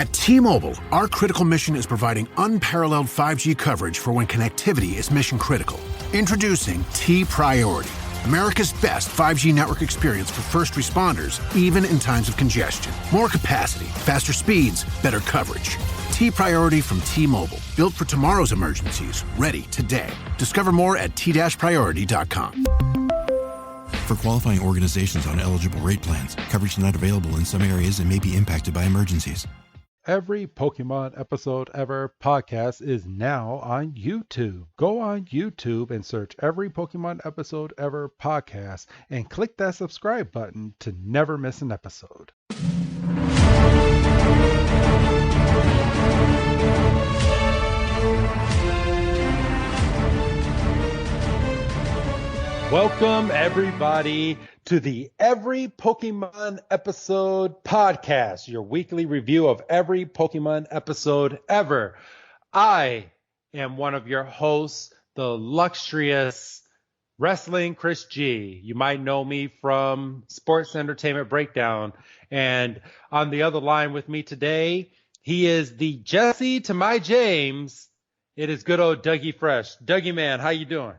At T-Mobile, our critical mission is providing unparalleled 5G coverage for when connectivity is mission critical. Introducing T-Priority, America's best 5G network experience for first responders, even in times of congestion. More capacity, faster speeds, better coverage. T-Priority from T-Mobile, built for tomorrow's emergencies, ready today. Discover more at t-priority.com. For qualifying organizations on eligible rate plans, coverage not available in some areas and may be impacted by emergencies. Every Pokemon Episode Ever podcast is now on YouTube. Go on YouTube and search Every Pokemon Episode Ever podcast and click that subscribe button to never miss an episode. Welcome, everybody, to the Every Pokemon Episode podcast, your weekly review of every Pokemon episode ever. I am one of your hosts, the luxurious Wrestling Chris G. You might know me from Sports Entertainment Breakdown. And on the other line with me today, he is the Jesse to my James. It is good old Dougie Fresh. Dougie, man, how you doing?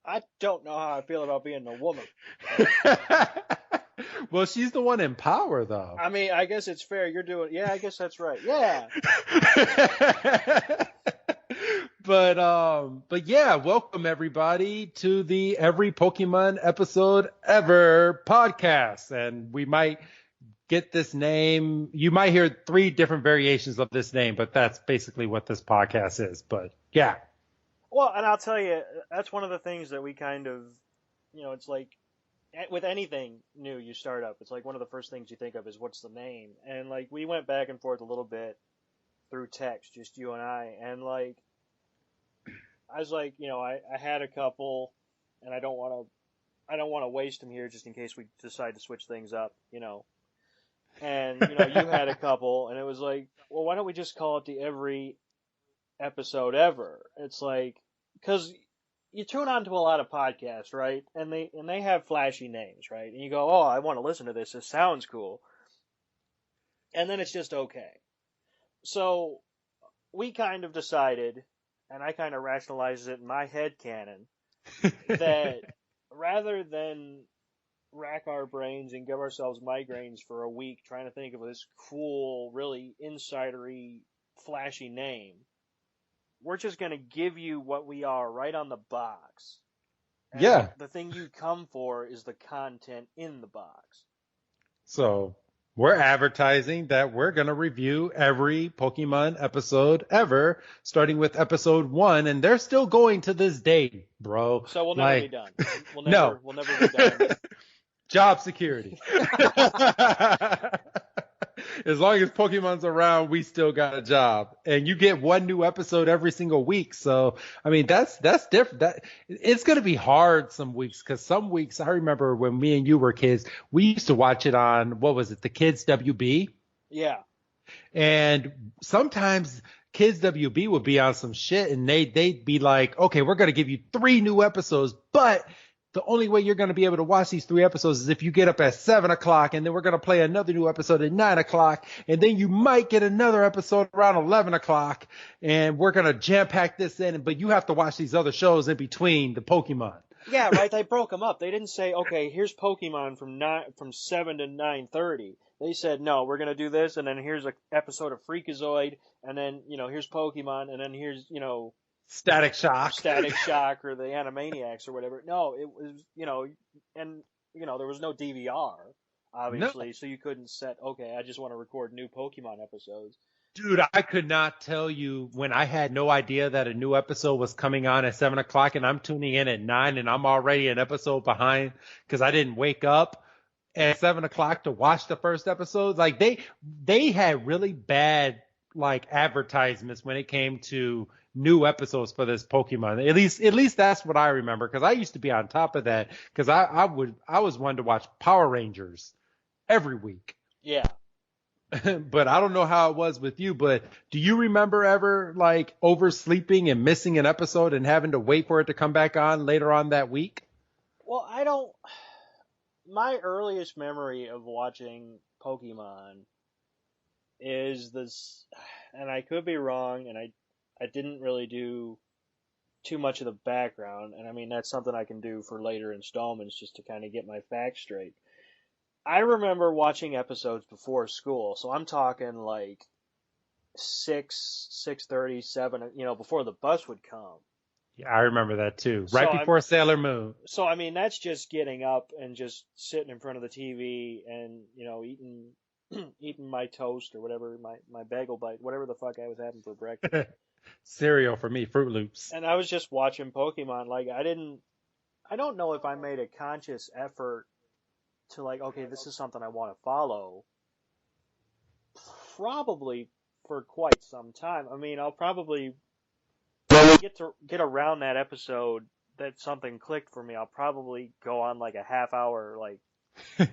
I don't know how I feel about being a woman. Well, she's the one in power, though. I mean, I guess it's fair. You're doing, yeah, I guess that's right. Yeah. But yeah, welcome everybody to the Every Pokemon Episode Ever podcast. And we might get this name. You might hear 3 different variations of this name, but that's basically what this podcast is. But yeah. Well, and I'll tell you, that's one of the things that we kind of, it's like with anything new you start up, it's like one of the first things you think of is what's the name. And like we went back and forth a little bit through text, just you and I. And like, I was like, I had a couple and I don't want to waste them here just in case we decide to switch things up, And, you had a couple and it was like, well, why don't we just call it the Every Episode Ever? It's like, because you tune on to a lot of podcasts, right? And they have flashy names, right? And you go, oh, I want to listen to this. This sounds cool. And then it's just okay. So we kind of decided, and I kind of rationalized it in my head canon, that rather than rack our brains and give ourselves migraines for a week trying to think of this cool, really insidery, flashy name, we're just going to give you what we are right on the box. And yeah. The thing you come for is the content in the box. So we're advertising that we're going to review every Pokemon episode ever, starting with episode 1. And they're still going to this day, bro. So we'll never be done. We'll never be done. Job security. As long as Pokemon's around, we still got a job. And you get one new episode every single week. So, I mean, that's different. It's going to be hard some weeks, because some weeks, I remember when me and you were kids, we used to watch it on, what was it, the Kids WB? Yeah. And sometimes Kids WB would be on some shit, and they'd be like, okay, we're going to give you 3 new episodes, but the only way you're going to be able to watch these 3 episodes is if you get up at 7 o'clock, and then we're going to play another new episode at 9 o'clock, and then you might get another episode around 11 o'clock, and we're going to jam pack this in, but you have to watch these other shows in between the Pokemon. Yeah, right. They broke them up. They didn't say, okay, here's Pokemon from 7 to 9:30. They said, no, we're going to do this, and then here's an episode of Freakazoid, and then, here's Pokemon, and then here's, Static Shock or the Animaniacs or whatever. No, it was, there was no DVR, obviously, no. So you couldn't set, okay, I just want to record new Pokemon episodes. Dude, I could not tell you when I had no idea that a new episode was coming on at 7 o'clock, and I'm tuning in at 9, and I'm already an episode behind because I didn't wake up at 7 o'clock to watch the first episode. Like they had really bad advertisements when it came to new episodes for this Pokemon. At least that's what I remember, because I used to be on top of that, because I was one to watch Power Rangers every week. Yeah. But I don't know how it was with you, but do you remember ever oversleeping and missing an episode and having to wait for it to come back on later on that week? Well, my earliest memory of watching Pokemon is this, and I could be wrong, and I didn't really do too much of the background, and I mean that's something I can do for later installments just to kind of get my facts straight. I remember watching episodes before school, so I'm talking like 6:30, 7, before the bus would come. Yeah, I remember that too. So Right I'm before Sailor Moon. so I mean that's just getting up and just sitting in front of the TV and eating eating my toast or whatever, my bagel bite, whatever the fuck I was having for breakfast. Cereal for me, Fruit Loops. And I was just watching Pokemon. Like I don't know if I made a conscious effort to like, okay, this is something I want to follow. Probably for quite some time. I mean, I'll probably get around that episode that something clicked for me. I'll probably go on like a half hour like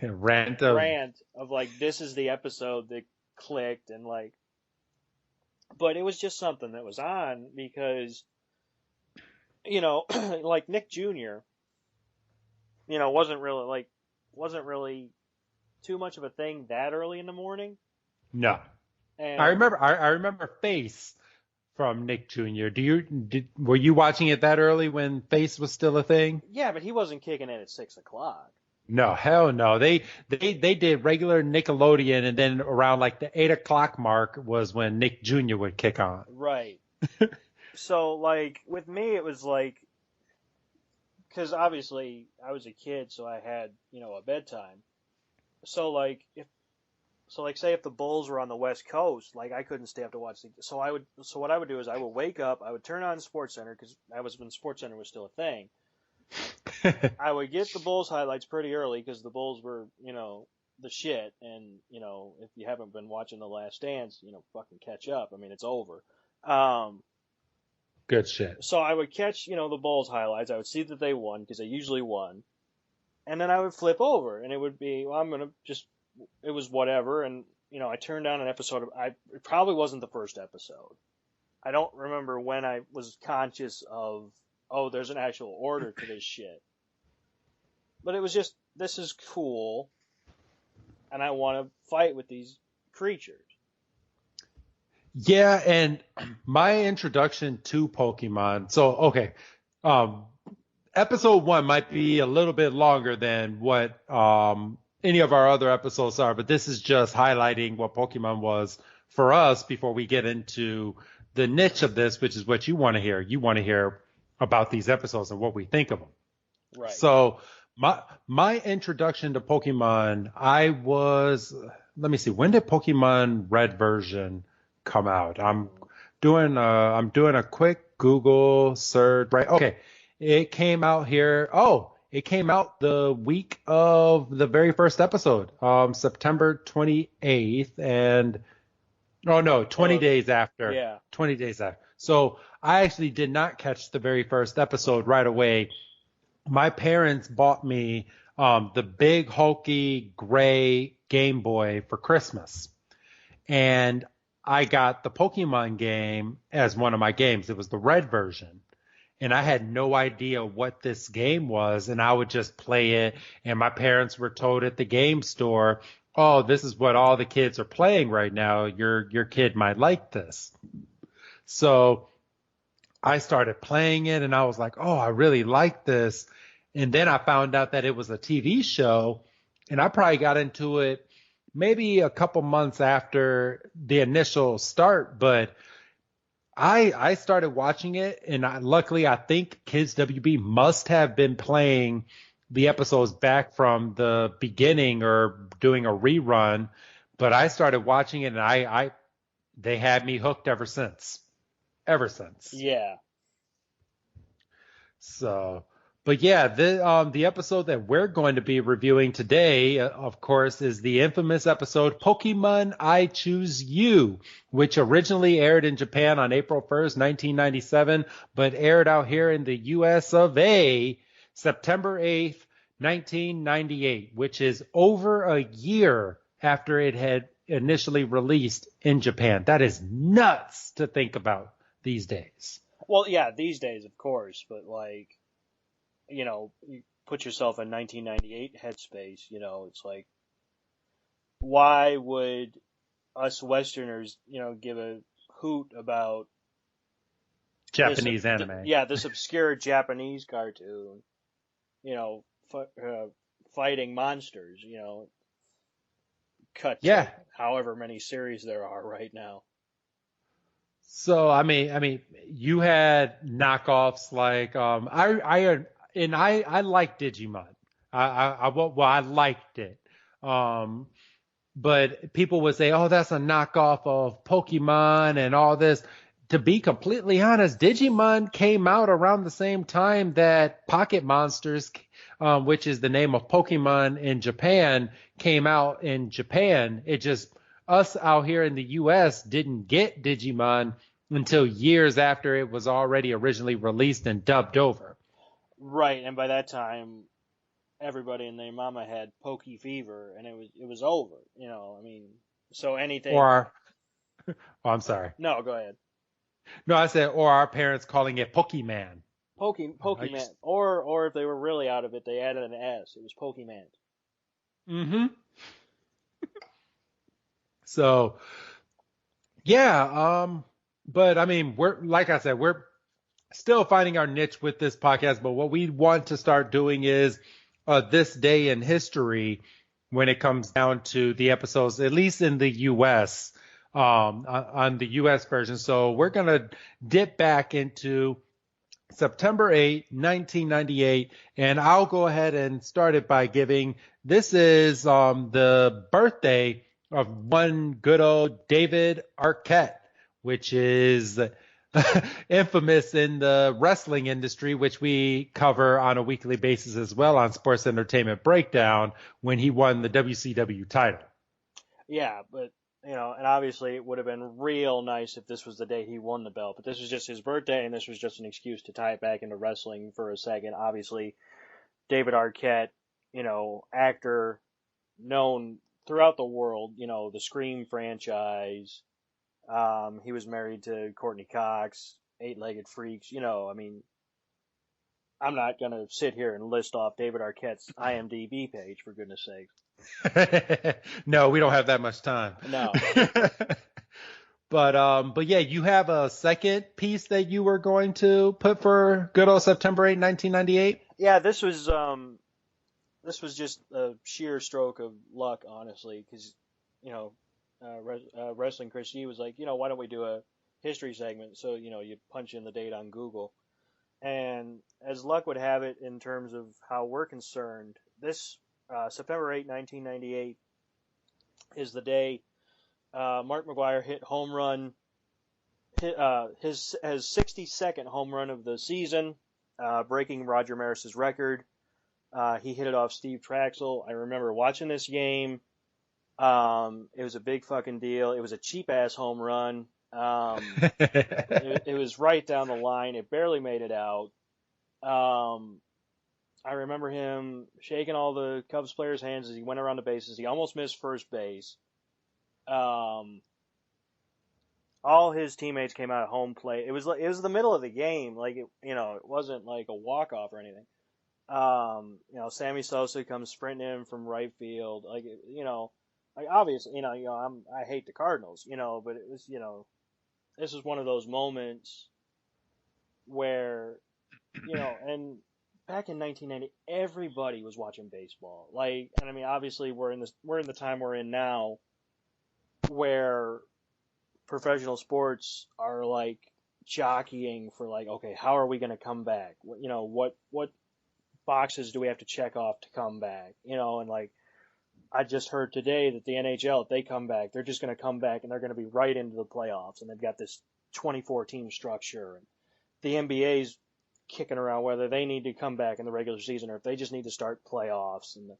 Rant of. rant of like this is the episode that clicked and like, but it was just something that was on because like Nick Jr. Wasn't really too much of a thing that early in the morning. No. And I remember Face from Nick Jr. Were you watching it that early when Face was still a thing? yeah, but he wasn't kicking in at 6 o'clock. No, hell no. They did regular Nickelodeon, and then around like the 8 o'clock mark was when Nick Jr. would kick on. Right. So like with me, it was like, because obviously I was a kid, so I had a bedtime. So like say if the Bulls were on the West Coast, like I couldn't stay up to watch so what I would do is I would wake up, I would turn on SportsCenter because that was when SportsCenter was still a thing. I would get the Bulls highlights pretty early because the Bulls were, the shit. And, if you haven't been watching The Last Dance, fucking catch up. I mean, it's over. Good shit. So I would catch, the Bulls highlights. I would see that they won because they usually won. And then I would flip over and it would be, well, it was whatever. And, I turned on an episode it probably wasn't the first episode. I don't remember when I was conscious of, oh, there's an actual order to this shit. But it was just, this is cool, and I want to fight with these creatures. Yeah, and my introduction to Pokemon. So, okay, episode 1 might be a little bit longer than what any of our other episodes are, but this is just highlighting what Pokemon was for us before we get into the niche of this, which is what you want to hear. You want to hear about these episodes and what we think of them. Right. So my introduction to Pokemon, let me see, when did Pokemon Red version come out? I'm doing a quick Google search. Right. Okay. It came out here. Oh, it came out the week of the very first episode, September 28th, and 20 days after. Yeah. 20 days after. So I actually did not catch the very first episode right away. My parents bought me the big hulky gray Game Boy for Christmas. And I got the Pokemon game as one of my games. It was the red version. And I had no idea what this game was. And I would just play it. And my parents were told at the game store, oh, this is what all the kids are playing right now. Your kid might like this. So I started playing it and I was like, oh, I really like this. And then I found out that it was a TV show, and I probably got into it maybe a couple months after the initial start, but I started watching it, and luckily I think Kids WB must have been playing the episodes back from the beginning or doing a rerun, but I started watching it and they had me hooked ever since. Yeah. So, but yeah, the episode that we're going to be reviewing today, of course, is the infamous episode Pokemon I Choose You, which originally aired in Japan on April 1st, 1997, but aired out here in the US of A, September 8th, 1998, which is over a year after it had initially released in Japan. That is nuts to think about these days. Well, yeah, these days, of course, but like, you put yourself in 1998 headspace, it's like, why would us Westerners, give a hoot about Japanese anime. this obscure Japanese cartoon, you know, fighting monsters, cut Yeah. to however many series there are right now. So I mean, you had knockoffs like I like Digimon. I liked it. Um, but people would say, "Oh, that's a knockoff of Pokemon and all this." To be completely honest, Digimon came out around the same time that Pocket Monsters, which is the name of Pokemon in Japan, came out in Japan. It just us out here in the U.S. didn't get Digimon until years after it was already originally released and dubbed over. Right, and by that time, everybody and their mama had Pokey Fever, and it was over. I mean, so anything. Or, oh, I'm sorry. No, go ahead. No, I said, or our parents calling it Pokemon. Pokemon, or if they were really out of it, they added an S. It was Pokemon. Mm-hmm. So, yeah, but I mean, we're like I said, we're still finding our niche with this podcast. But what we want to start doing is this day in history when it comes down to the episodes, at least in the U.S. On the U.S. version. So we're gonna dip back into September 8, 1998, and I'll go ahead and start it by giving this is the birthday of one good old David Arquette, which is infamous in the wrestling industry, which we cover on a weekly basis as well on Sports Entertainment Breakdown when he won the WCW title. Yeah, but and obviously it would have been real nice if this was the day he won the belt, but this was just his birthday, and this was just an excuse to tie it back into wrestling for a second. Obviously, David Arquette, actor, known throughout the world, the Scream franchise. He was married to Courtney Cox, Eight-Legged Freaks. I mean, I'm not going to sit here and list off David Arquette's IMDb page, for goodness sake. No, we don't have that much time. No. But yeah, you have a second piece that you were going to put for good old September 8, 1998? Yeah, this was just a sheer stroke of luck, honestly, because, Wrestling Chris G was like, why don't we do a history segment? So, you punch in the date on Google. And as luck would have it, in terms of how we're concerned, this September 8, 1998 is the day Mark McGwire hit home run, his 62nd home run of the season, breaking Roger Maris's record. He hit it off Steve Traxel. I remember watching this game. It was a big fucking deal. It was a cheap ass home run. It was right down the line. It barely made it out. I remember him shaking all the Cubs players' hands as he went around the bases. He almost missed first base. All his teammates came out of home plate. It was the middle of the game. Like it wasn't like a walk off or anything. Sammy Sosa comes sprinting in from right field. Like obviously, I hate the Cardinals, but it was, this is one of those moments where, and back in 1990, everybody was watching baseball. Like, and I mean, obviously we're in the time we're in now where professional sports are like jockeying for like, okay, how are we going to come back? What boxes do we have to check off to come back? And like, I just heard today that the NHL, if they come back, they're just going to come back and they're going to be right into the playoffs. And they've got this 24 team structure. And the NBA's kicking around whether they need to come back in the regular season or if they just need to start playoffs. And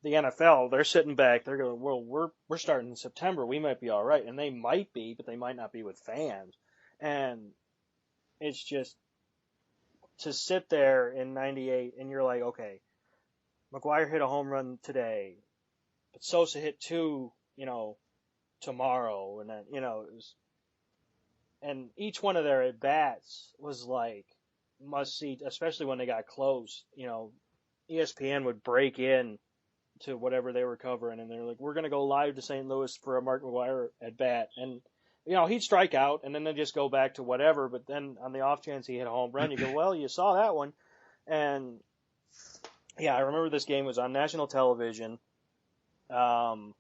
the NFL, they're sitting back. They're going, well, we're starting in September. We might be all right. And they might be, but they might not be with fans. And it's just to sit there in 98 and you're like, okay, McGwire hit a home run today. But Sosa hit 2, tomorrow, and then, it was, and each one of their at bats was like must see, especially when they got close. ESPN would break in to whatever they were covering, and they're like, "We're gonna go live to St. Louis for a Mark McGwire at bat," and he'd strike out, and then they just go back to whatever. But then on the off chance he hit a home run, you go, "Well, you saw that one," and yeah, I remember this game was on national television. The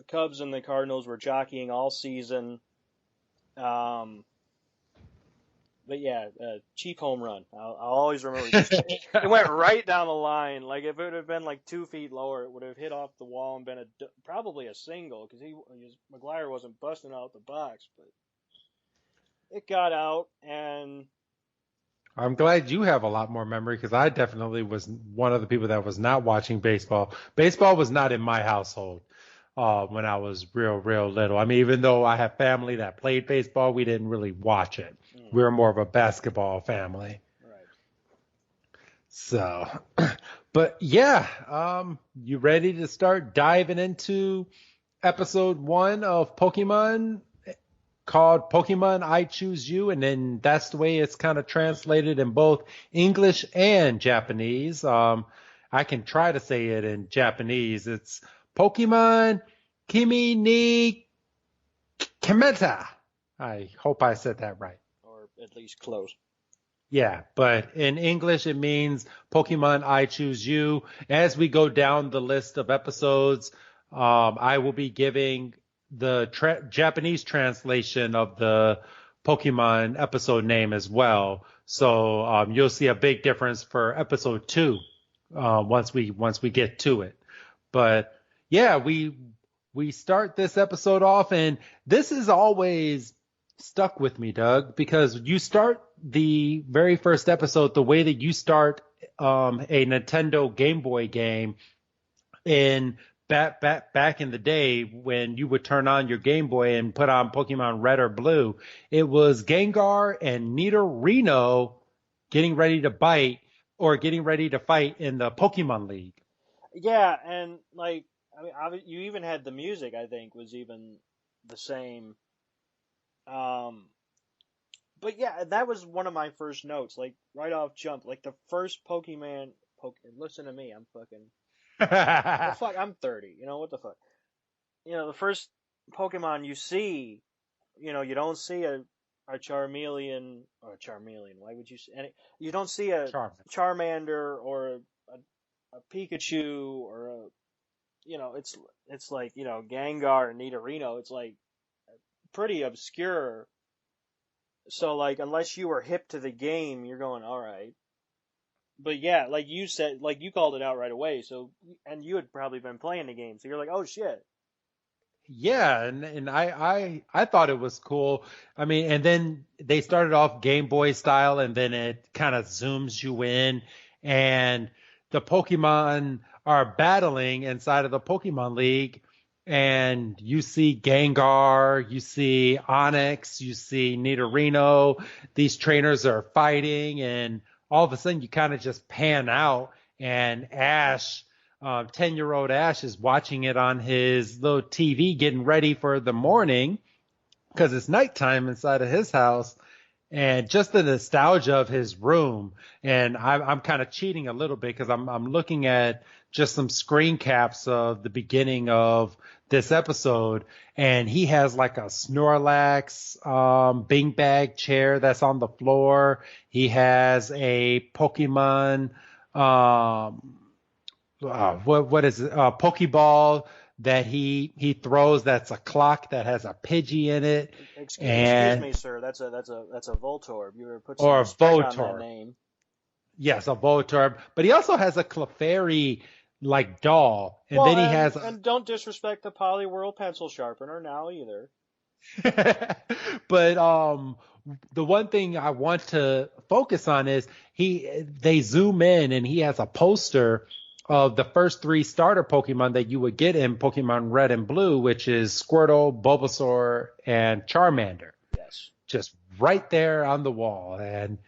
Cubs and the Cardinals were jockeying all season. But yeah, cheap home run. I'll always remember. It went right down the line. Like if it would have been like 2 feet lower, it would have hit off the wall and been probably a single because McGwire wasn't busting out the box, but it got out. And I'm glad you have a lot more memory because I definitely was one of the people that was not watching baseball. Baseball was not in my household when I was real little. I mean, even though I have family that played baseball, we didn't really watch it. We were more of a basketball family. Right. So, but yeah, you ready to start diving into episode 1 of Pokemon called Pokemon I Choose You? And then that's the way it's kind of translated in both English and Japanese. I can try to say it in Japanese. It's Pokemon Kimi ni Kimeta. I hope I said that right. At least close. Yeah, but in English it means Pokemon I Choose You. As we go down the list of episodes, I will be giving the Japanese translation of the Pokemon episode name as well. So you'll see a big difference for episode 2 once we get to it. But yeah, we start this episode off, and this is always stuck with me, Doug, because you start the very first episode the way that you start a Nintendo Game Boy game in back in the day when you would turn on your Game Boy and put on Pokemon Red or Blue. It was Gengar and Nidorino getting ready to bite or getting ready to fight in the Pokemon League. Yeah, and like you even had the music. I think was even the same. But yeah, that was one of my first notes, like right off jump, like the first Pokemon. Listen to me, I'm fucking. The fuck, I'm 30. What the fuck? The first Pokemon you see, you don't see a Charmeleon or a Charmeleon. Why would you see any? You don't see a Charmander or a Pikachu or a. It's like Gengar and Nidorino. It's like pretty obscure. So like unless you were hip to the game, you're going all right. But yeah, like you said, like you called it out right away. So and you had probably been playing the game, so you're like, oh shit. Yeah, and I thought it was cool. I mean, and then they started off Game Boy style, and then it kind of zooms you in, and the Pokemon are battling inside of the Pokemon League. And you see Gengar, you see Onyx, you see Nidorino. These trainers are fighting, and all of a sudden you kind of just pan out, and Ash, 10-year-old Ash, is watching it on his little TV, getting ready for the morning because it's nighttime inside of his house. And just the nostalgia of his room. And I'm kind of cheating a little bit because I'm looking at just some screen caps of the beginning of this episode. And he has like a Snorlax beanbag chair that's on the floor. He has a Pokemon, what is it? Pokeball that he throws. That's a clock that has a Pidgey in it. Excuse me, sir. That's a Voltorb. You were put some or respect on Voltorb. that name. Yes, a Voltorb. But he also has a Clefairy like doll, and then he has. And don't disrespect the Poliwhirl pencil sharpener now either. But the one thing I want to focus on is they zoom in, and he has a poster of the first 3 starter Pokemon that you would get in Pokemon Red and Blue, which is Squirtle, Bulbasaur, and Charmander. Yes. Just right there on the wall. And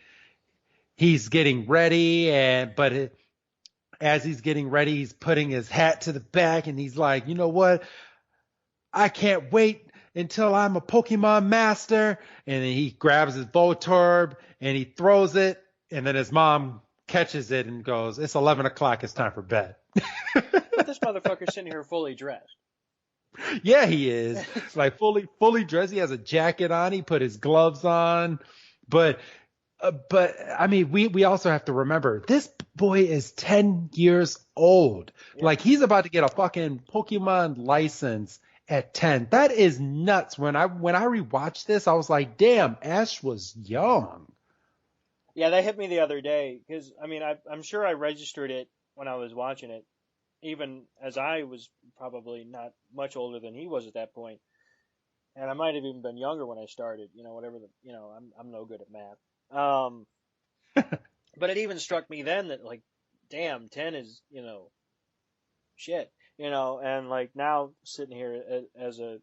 he's getting ready, but as he's getting ready, he's putting his hat to the back, and he's like, you know what? I can't wait until I'm a Pokemon master. And then he grabs his Voltorb, and he throws it, and then his mom catches it and goes, "It's 11 o'clock. It's time for bed." But this motherfucker's sitting here fully dressed. Yeah, he is like fully dressed. He has a jacket on. He put his gloves on, but I mean, we also have to remember this boy is 10 years old. Yeah. Like he's about to get a fucking Pokemon license at 10. That is nuts. When I rewatched this, I was like, damn, Ash was young. Yeah, that hit me the other day because I mean I'm sure I registered it when I was watching it, even as I was probably not much older than he was at that point, and I might have even been younger when I started. You know, whatever I'm no good at math. But it even struck me then that like, damn, 10 is shit, and like now sitting here as a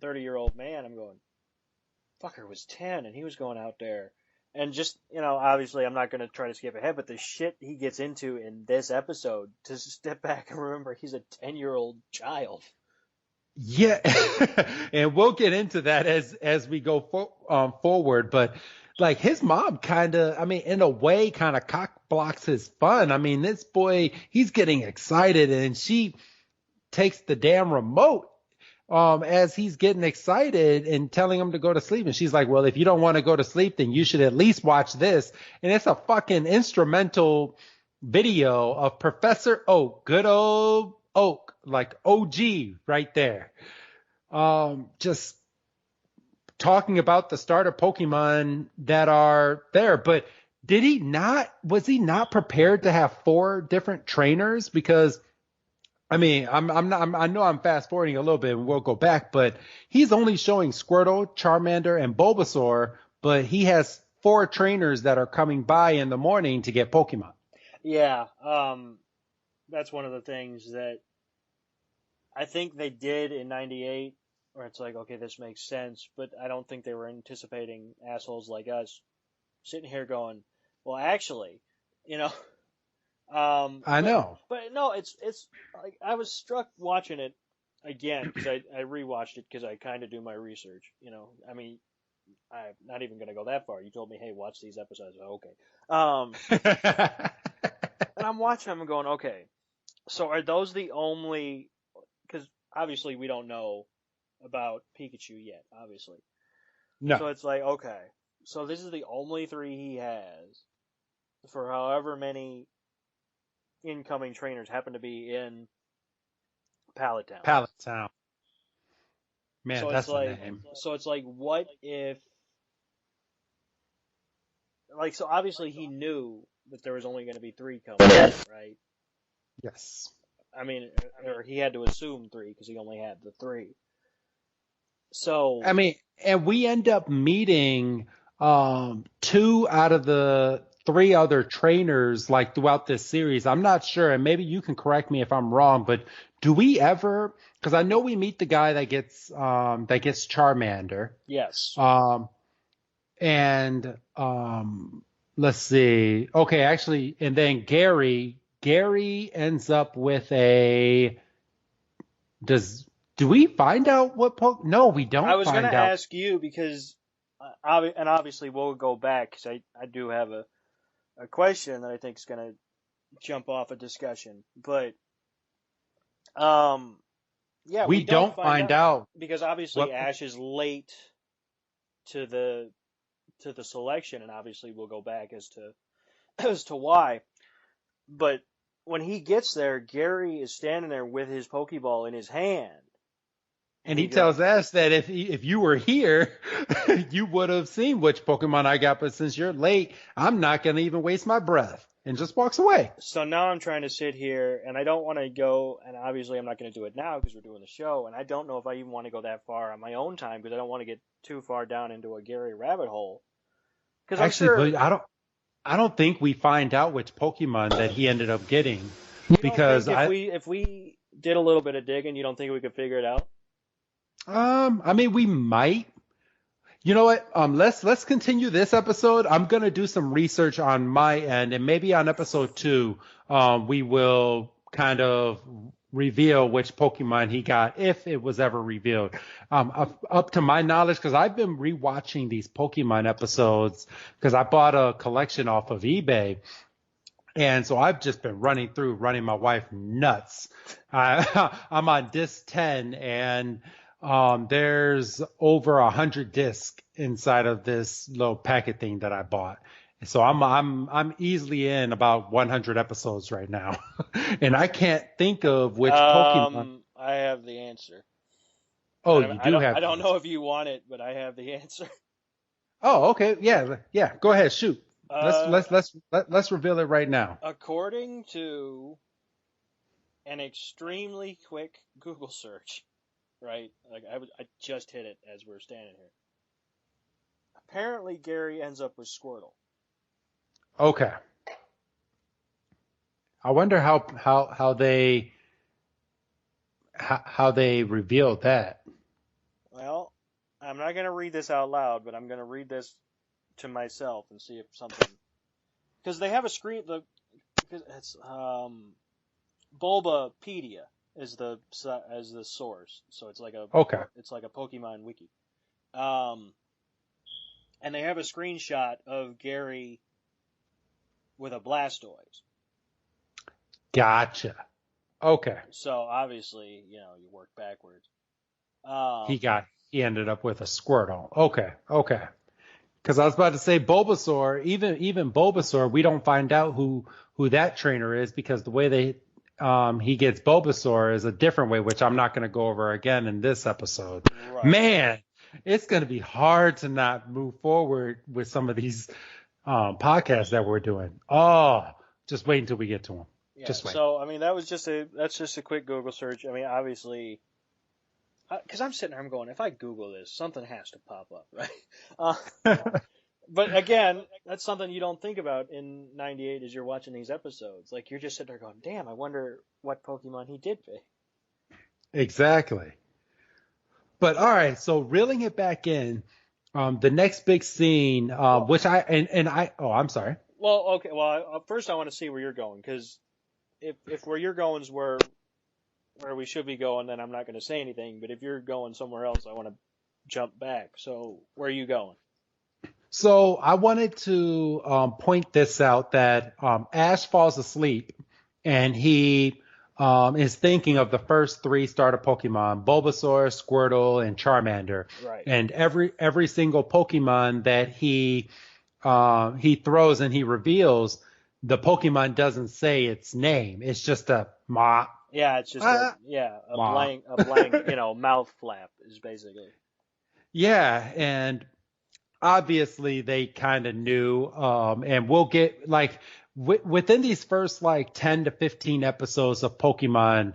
30-year-old man, I'm going, fucker was 10 and he was going out there. And just, obviously I'm not going to try to skip ahead, but the shit he gets into in this episode, to step back and remember he's a 10-year-old child. Yeah. And we'll get into that as we go forward. But like his mom kind of, I mean, in a way kind of cock blocks his fun. I mean, this boy, he's getting excited and she takes the damn remote as he's getting excited and telling him to go to sleep. And she's like, well, if you don't want to go to sleep, then you should at least watch this. And it's a fucking instrumental video of Professor Oak, good old Oak, like OG right there. Just talking about the starter Pokemon that are there. But was he not prepared to have 4 different trainers? Because I mean, I know I'm fast forwarding a little bit and we'll go back, but he's only showing Squirtle, Charmander, and Bulbasaur, but he has 4 trainers that are coming by in the morning to get Pokemon. Yeah, that's one of the things that I think they did in '98, where it's like, okay, this makes sense, but I don't think they were anticipating assholes like us sitting here going, well, actually, I know. But no, it's like I was struck watching it again because I rewatched it because I kind of do my research. I mean, I'm not even going to go that far. You told me, hey, watch these episodes. Okay. And I'm watching them and going, okay, so are those the only? Because obviously we don't know about Pikachu yet, obviously. No. So it's like, okay, so this is the only 3 he has for however many incoming trainers happen to be in Pallet Town. Man, so that's it's like, the name. So it's like, what if, like, so obviously he knew that there was only going to be 3 coming in, right? Yes. I mean, or he had to assume 3 because he only had the 3. So I mean, and we end up meeting 2 out of the 3 other trainers like throughout this series. I'm not sure, and maybe you can correct me if I'm wrong, but do we ever, because I know we meet the guy that gets Charmander. Yes. And let's see. Okay, actually, and then Gary ends up with a do we find out what No, we don't. I was going to ask you because and obviously we'll go back because I do have a question that I think is going to jump off a discussion, but yeah, we don't find out because obviously Ash is late to the selection, and obviously we'll go back as to why. But when he gets there, Gary is standing there with his Pokeball in his hand. And he tells Ash that if you were here, you would have seen which Pokemon I got, but since you're late, I'm not going to even waste my breath, and just walks away. So now I'm trying to sit here, and I don't want to go, and obviously I'm not going to do it now because we're doing the show, and I don't know if I even want to go that far on my own time because I don't want to get too far down into a Gary rabbit hole. Actually, I don't think we find out which Pokemon that he ended up getting because if we did a little bit of digging, you don't think we could figure it out? I mean, we might. You know what? Let's continue this episode. I'm gonna do some research on my end, and maybe on episode 2, we will kind of reveal which Pokemon he got, if it was ever revealed. Up to my knowledge, because I've been rewatching these Pokemon episodes, because I bought a collection off of eBay, And so I've just been running my wife nuts. I'm on disc 10, and there's over 100 discs inside of this little packet thing that I bought. So I'm easily in about 100 episodes right now, and I can't think of which Pokemon. I have the answer. Oh, you do have. I don't know if you want it, but I have the answer. Oh, okay, yeah. Go ahead, shoot. Uh, Let's reveal it right now. According to an extremely quick Google search, right? Like I just hit it as we're standing here. Apparently, Gary ends up with Squirtle. Okay. I wonder how they revealed that. Well, I'm not going to read this out loud, but I'm going to read this to myself and see if something, because they have a screen. Because it's Bulbapedia is the source, so it's like Okay. a Pokemon wiki. And they have a screenshot of Gary with a Blastoise. Gotcha. Okay. So obviously, you work backwards. He ended up with a Squirtle. Okay. Because I was about to say Bulbasaur, even Bulbasaur, we don't find out who that trainer is, because the way he gets Bulbasaur is a different way, which I'm not going to go over again in this episode. Right. Man, it's going to be hard to not move forward with some of these podcasts that we're doing. Oh, just wait until we get to them. Yeah. Just wait. So I mean, that's just a quick Google search. I mean, obviously, because I'm sitting there, I'm going, if I Google this, something has to pop up, right? But again, that's something you don't think about in '98 as you're watching these episodes. Like, you're just sitting there going, damn, I wonder what Pokemon he did pick. Exactly. But all right, so reeling it back in, the next big scene, which I'm sorry. Well, okay. Well, first I want to see where you're going, because if where you're going is where we should be going, then I'm not going to say anything. But if you're going somewhere else, I want to jump back. So where are you going? So I wanted to point this out, that Ash falls asleep, and he is thinking of the first three starter Pokemon: Bulbasaur, Squirtle, and Charmander. Right. And every single Pokemon that he throws and he reveals, the Pokemon doesn't say its name. It's just a ma. Yeah, it's just a blank, mouth flap is basically. Yeah, and obviously they kind of knew, and we'll get like within these first like 10 to 15 episodes of Pokemon,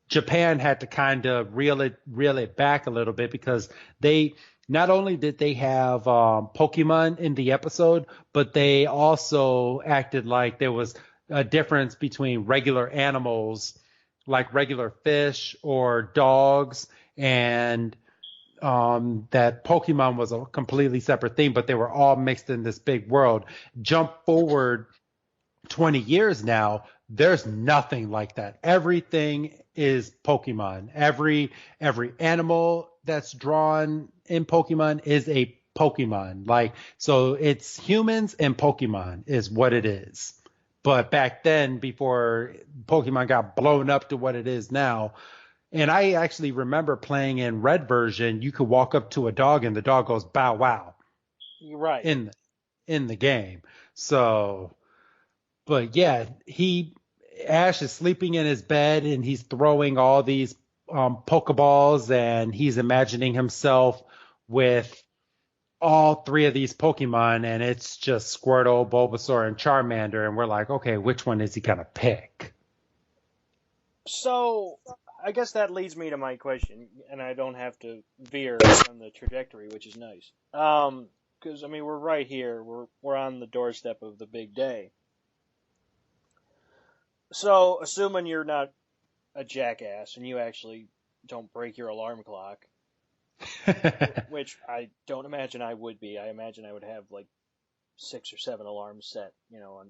Japan had to kind of reel it back a little bit, because they not only did they have Pokemon in the episode, but they also acted like there was a difference between regular animals, like regular fish or dogs, and that Pokemon was a completely separate thing, but they were all mixed in this big world. Jump forward 20 years now, there's nothing like that. Everything is Pokemon. Every animal that's drawn in Pokemon is a Pokemon. Like, so it's humans and Pokemon is what it is. But back then, before Pokemon got blown up to what it is now, and I actually remember playing in Red version, you could walk up to a dog and the dog goes bow wow. Right. In the game. So, but yeah, Ash is sleeping in his bed and he's throwing all these Pokeballs, and he's imagining himself with all three of these Pokemon, and it's just Squirtle, Bulbasaur, and Charmander, and we're like, okay, which one is he gonna pick? So I guess that leads me to my question, and I don't have to veer from the trajectory, which is nice. Because I mean, we're right here. We're on the doorstep of the big day. So, assuming you're not a jackass and you actually don't break your alarm clock, which I don't imagine I would be. I imagine I would have like 6 or 7 alarms set,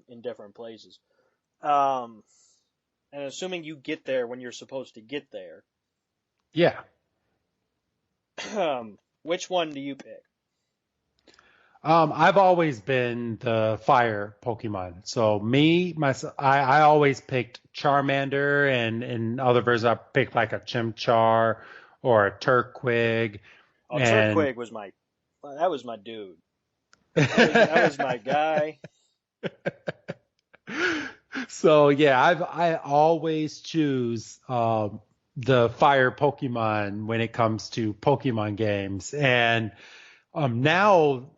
in different places. And assuming you get there when you're supposed to get there. Yeah. Which one do you pick? I've always been the fire Pokemon. So I always picked Charmander, and in other versions I picked like a Chimchar or a Turtwig, Oh, and Turtwig was that was my dude. That was my guy. so yeah, I always choose the fire Pokemon when it comes to Pokemon games, and now,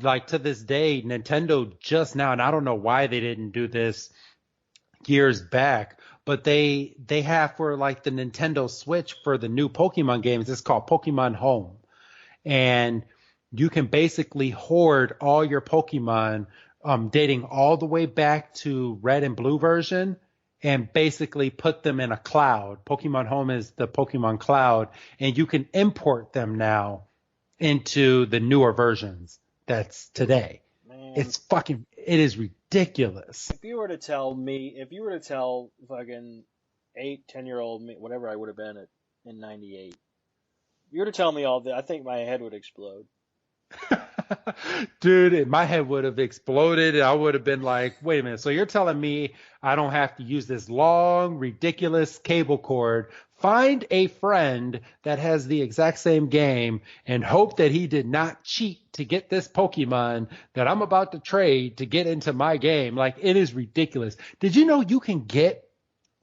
like to this day, Nintendo just now, and I don't know why they didn't do this years back, but they have for like the Nintendo Switch for the new Pokemon games, it's called Pokemon Home, and you can basically hoard all your Pokemon, dating all the way back to Red and Blue version. And basically put them in a cloud. Pokemon Home is the Pokemon Cloud, and you can import them now into the newer versions that's today. Man, It is ridiculous. if you were to tell fucking 8, 10-year-old me, whatever I would have been in '98, if you were to tell me all that, I think my head would explode. Dude, my head would have exploded. I would have been like, wait a minute. So you're telling me I don't have to use this long, ridiculous cable cord, find a friend that has the exact same game, and hope that he did not cheat to get this Pokemon that I'm about to trade to get into my game? Like, it is ridiculous. Did you know you can get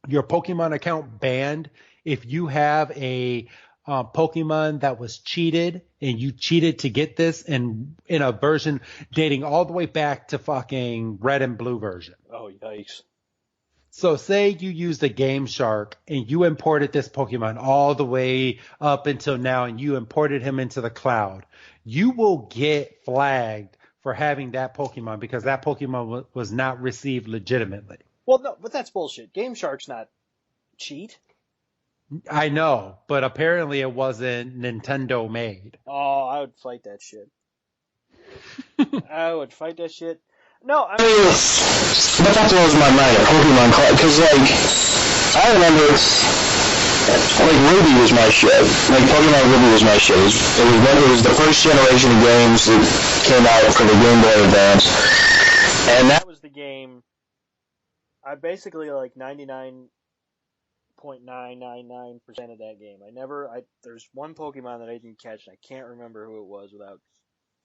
your Pokemon account banned if you have a Pokemon that was cheated and you cheated to get this in a version dating all the way back to fucking Red and Blue version? Oh, yikes. So say you used a Game Shark and you imported this Pokemon all the way up until now and you imported him into the cloud. You will get flagged for having that Pokemon because that Pokemon was not received legitimately. Well, no, but that's bullshit. Game Shark's not cheat. I know, but apparently it wasn't Nintendo made. Oh, I would fight that shit. I would fight that shit. No, I mean, But that's what was my mind at Pokemon Club, because, like, I remember, like, Ruby was my shit. Like, Pokemon Ruby was my shit. It was the first generation of games that came out for the Game Boy Advance. And that was the game. I basically like 99.999% of that game. There's one Pokemon that I didn't catch, and I can't remember who it was without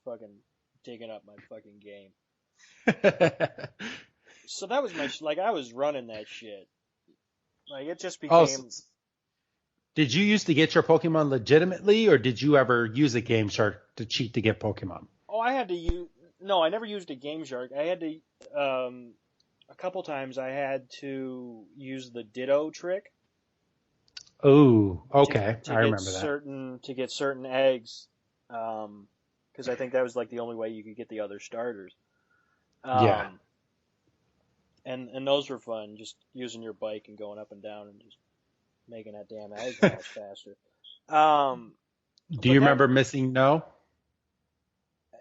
fucking digging up my fucking game. So that was I was running that shit. Like, it just became. Did you used to get your Pokemon legitimately, or did you ever use a Game Shark to cheat to get Pokemon? Oh, I had to use. No, I never used a Game Shark. I had to. A couple times I had to use the Ditto trick. Oh, okay. I remember that. To get certain eggs, because I think that was like the only way you could get the other starters. Yeah. And those were fun, just using your bike and going up and down and just making that damn egg much faster. Do you remember Missing No?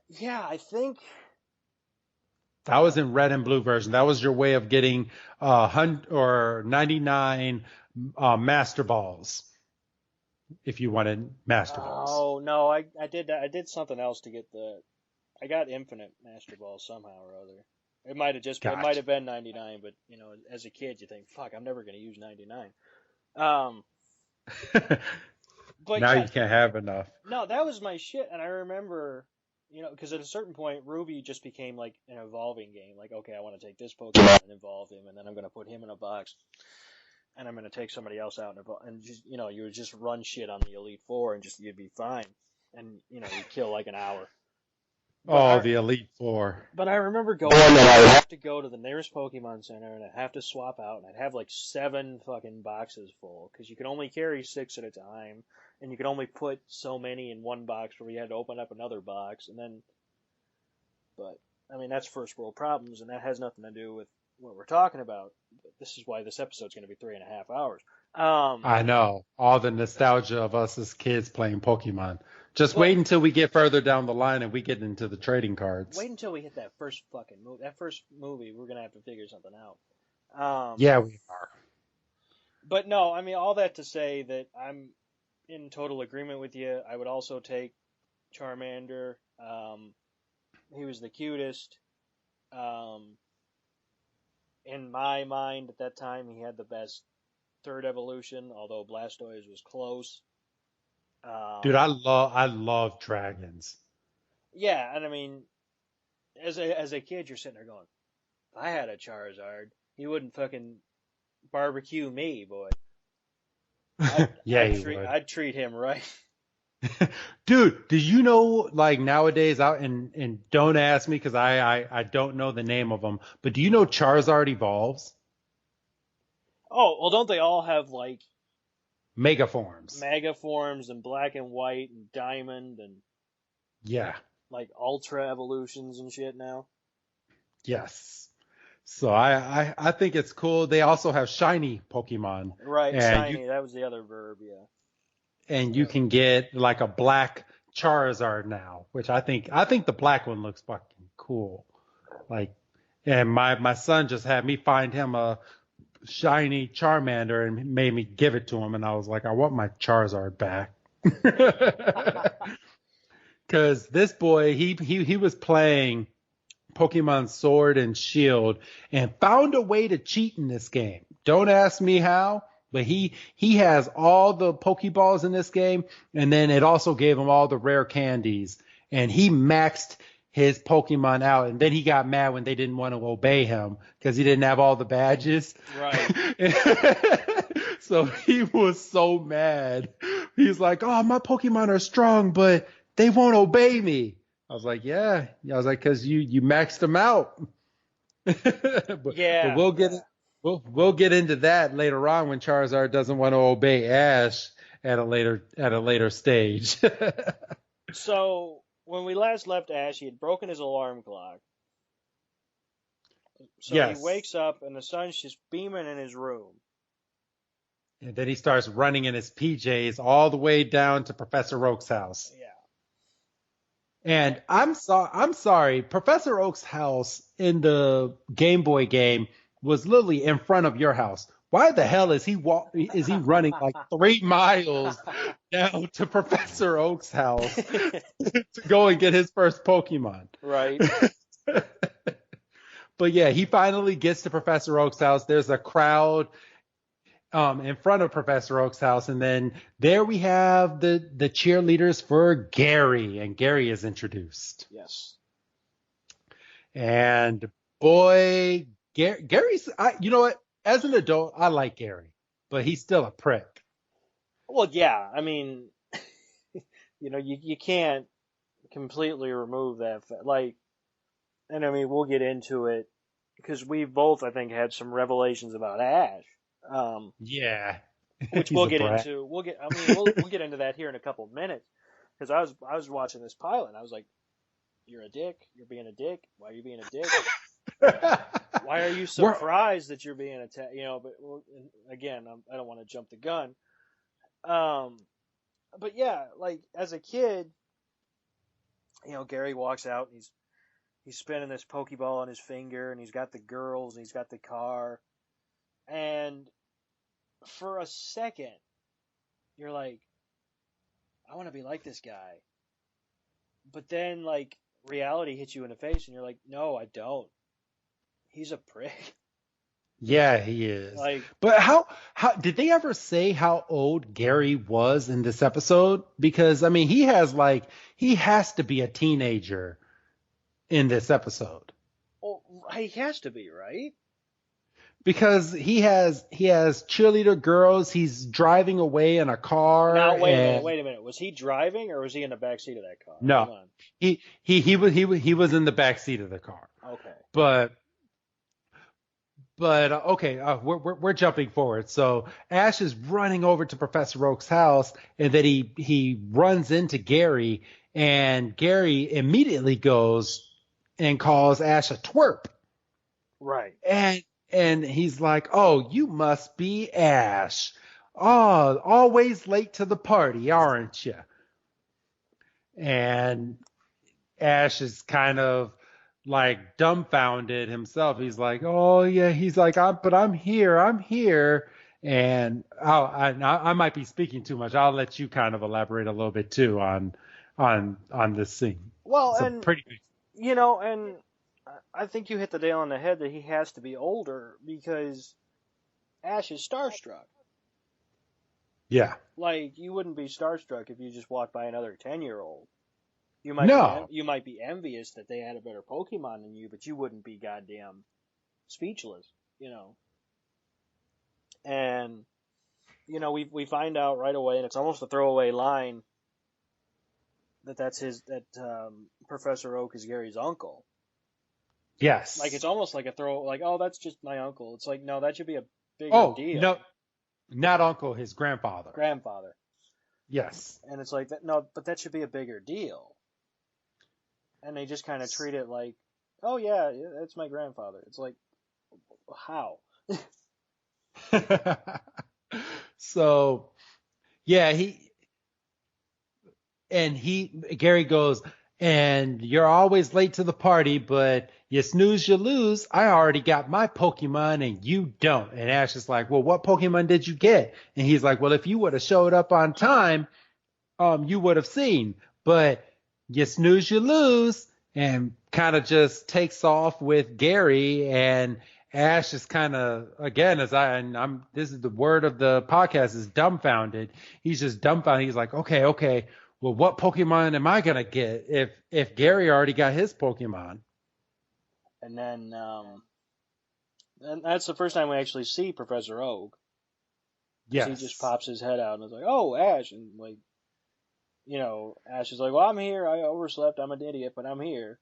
Yeah, I think that was in Red and Blue version. That was your way of getting 99 Master Balls, if you wanted Master Balls. Oh no, I did that. I did something else to get I got infinite Master Balls somehow or other. It might have been 99, but as a kid you think, fuck, I'm never going to use 99. But now you can't have enough. No, that was my shit, and I remember, because at a certain point Ruby just became like an evolving game. Like, okay, I want to take this Pokemon and evolve him, and then I'm going to put him in a box, and I'm going to take somebody else out and just, you would just run shit on the Elite Four and you'd be fine, and you'd kill like an hour. The Elite Four. But I remember I'd have to go to the nearest Pokemon Center, and I'd have to swap out, and I'd have like 7 fucking boxes full, because you could only carry 6 at a time, and you could only put so many in one box where you had to open up another box, and then. But I mean, that's first world problems, and that has nothing to do with what we're talking about. But this is why this episode's going to be 3.5 hours. I know, all the nostalgia of us as kids playing Pokemon. Just wait until we get further down the line and we get into the trading cards. Wait until we hit that first fucking movie. That first movie, we're going to have to figure something out. Yeah, we are. But no, I mean, all that to say that I'm in total agreement with you. I would also take Charmander. He was the cutest. In my mind, at that time, he had the best third evolution, although Blastoise was close. Dude, Um, I love dragons. yeah, and I mean, as a kid, you're sitting there going, if I had a Charizard, he wouldn't fucking barbecue me, boy. Yeah, he would. I'd treat him right. Dude, did you know, like, nowadays out and don't ask me because I don't know the name of them, but do you know Charizard evolves? Oh, well, don't they all have like Mega forms. mega forms and black and white and diamond and Yeah. like ultra evolutions and shit now? Yes. So I think it's cool. They also have shiny Pokemon. Right, And shiny. you That was the other verb, yeah. and you can get like a black Charizard now, which I think the black one looks fucking cool. Like, and my son just had me find him a shiny Charmander and made me give it to him, and I was like, I want my Charizard back. Because this boy, he was playing Pokemon Sword and Shield and found a way to cheat in this game. Don't ask me how, but he has all the Pokeballs in this game, and then it also gave him all the rare candies, and he maxed his Pokemon out, and then he got mad when they didn't want to obey him because he didn't have all the badges. Right. So he was so mad. He's like, "Oh, my Pokemon are strong, but they won't obey me." I was like, "Yeah." I was like, "Cause you maxed them out." Yeah. But we'll get into that later on when Charizard doesn't want to obey Ash at a later stage. So when we last left Ash, he had broken his alarm clock. So Yes. he wakes up and the sun's just beaming in his room. And then he starts running in his PJs all the way down to Professor Oak's house. Yeah. And I'm sorry, Professor Oak's house in the Game Boy game was literally in front of your house. Why the hell is he running like 3 miles down to Professor Oak's house to go and get his first Pokemon? Right. But yeah, he finally gets to Professor Oak's house. There's a crowd in front of Professor Oak's house, and then there we have the cheerleaders for Gary, and Gary is introduced. Yes. And boy, Gary's, you know what? As an adult, I like Gary, but he's still a prick. Well, yeah. I mean, you can't completely remove that. Like, and I mean, we'll get into it because we've both, I think, had some revelations about Ash. Yeah. Which He's we'll a get brat. into. We'll get into that here in a couple of minutes. Because I was watching this pilot and I was like, "You're a dick. You're being a dick. Why are you being a dick? Why are you surprised that you're being attacked?" But again, I don't want to jump the gun. But yeah, like as a kid, Gary walks out and he's spinning this Pokeball on his finger and he's got the girls and he's got the car, and for a second, you're like, I want to be like this guy. But then, like, reality hits you in the face, and you're like, no, I don't. He's a prick. Yeah, he is. Like, But how did they ever say how old Gary was in this episode? Because I mean, he has to be a teenager in this episode. well, he has to be, right? Because he has cheerleader girls. He's driving away in a car. Now, wait and- a minute. Was he driving, or was he in the back seat of that car? No. Hold on. He was in the back seat of the car. Okay. But okay, we're jumping forward. So Ash is running over to Professor Oak's house, and then he runs into Gary, and Gary immediately goes and calls Ash a twerp. Right. And he's like, "Oh, you must be Ash. Oh, always late to the party, aren't you?" And Ash is kind of like dumbfounded himself. He's like, "Oh yeah." He's like, I'm here." And I might be speaking too much. I'll let you kind of elaborate a little bit too on this scene. Well, It's a and pretty big. You know, and I think you hit the nail on the head that he has to be older because Ash is starstruck. Yeah. Like, you wouldn't be starstruck if you just walked by another 10-year-old. You might be envious that they had a better Pokemon than you, but you wouldn't be goddamn speechless, you know. And you know, we find out right away, and it's almost a throwaway line that Professor Oak is Gary's uncle. Yes. Like, it's almost like oh, that's just my uncle. It's like, no, that should be a bigger deal. No, not uncle, his grandfather. Grandfather. Yes. And it's like, no, but that should be a bigger deal. And they just kind of treat it like, oh yeah, that's my grandfather. It's like, how? So, yeah, Gary goes, and you're always late to the party, but you snooze, you lose. I already got my Pokemon and you don't. And Ash is like, well, what Pokemon did you get? And he's like, well, if you would have showed up on time, you would have seen, but you snooze, you lose, and kind of just takes off with Gary. And Ash is kind of, again, this is the word of the podcast, is dumbfounded. He's just dumbfounded. He's like, okay, well, what Pokemon am I gonna get if Gary already got his Pokemon? And then, and that's the first time we actually see Professor Oak. Yes. He just pops his head out and is like, oh, Ash, and like, you know, Ash is like, well, I'm here. I overslept. I'm an idiot, but I'm here.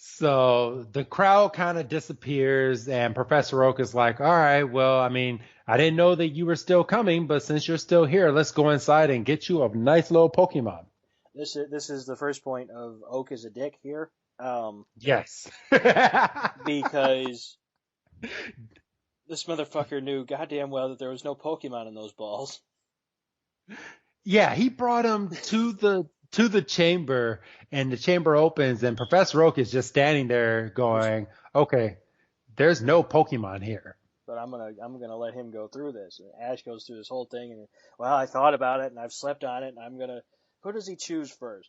So the crowd kind of disappears, and Professor Oak is like, all right, well, I mean, I didn't know that you were still coming, but since you're still here, let's go inside and get you a nice little Pokemon. This is the first point of Oak is a dick here. Yes. Because this motherfucker knew goddamn well that there was no Pokemon in those balls. Yeah, he brought him to the chamber, and the chamber opens, and Professor Oak is just standing there going, okay, there's no Pokemon here. But I'm gonna let him go through this. And Ash goes through this whole thing, and well, I thought about it, and I've slept on it, and who does he choose first?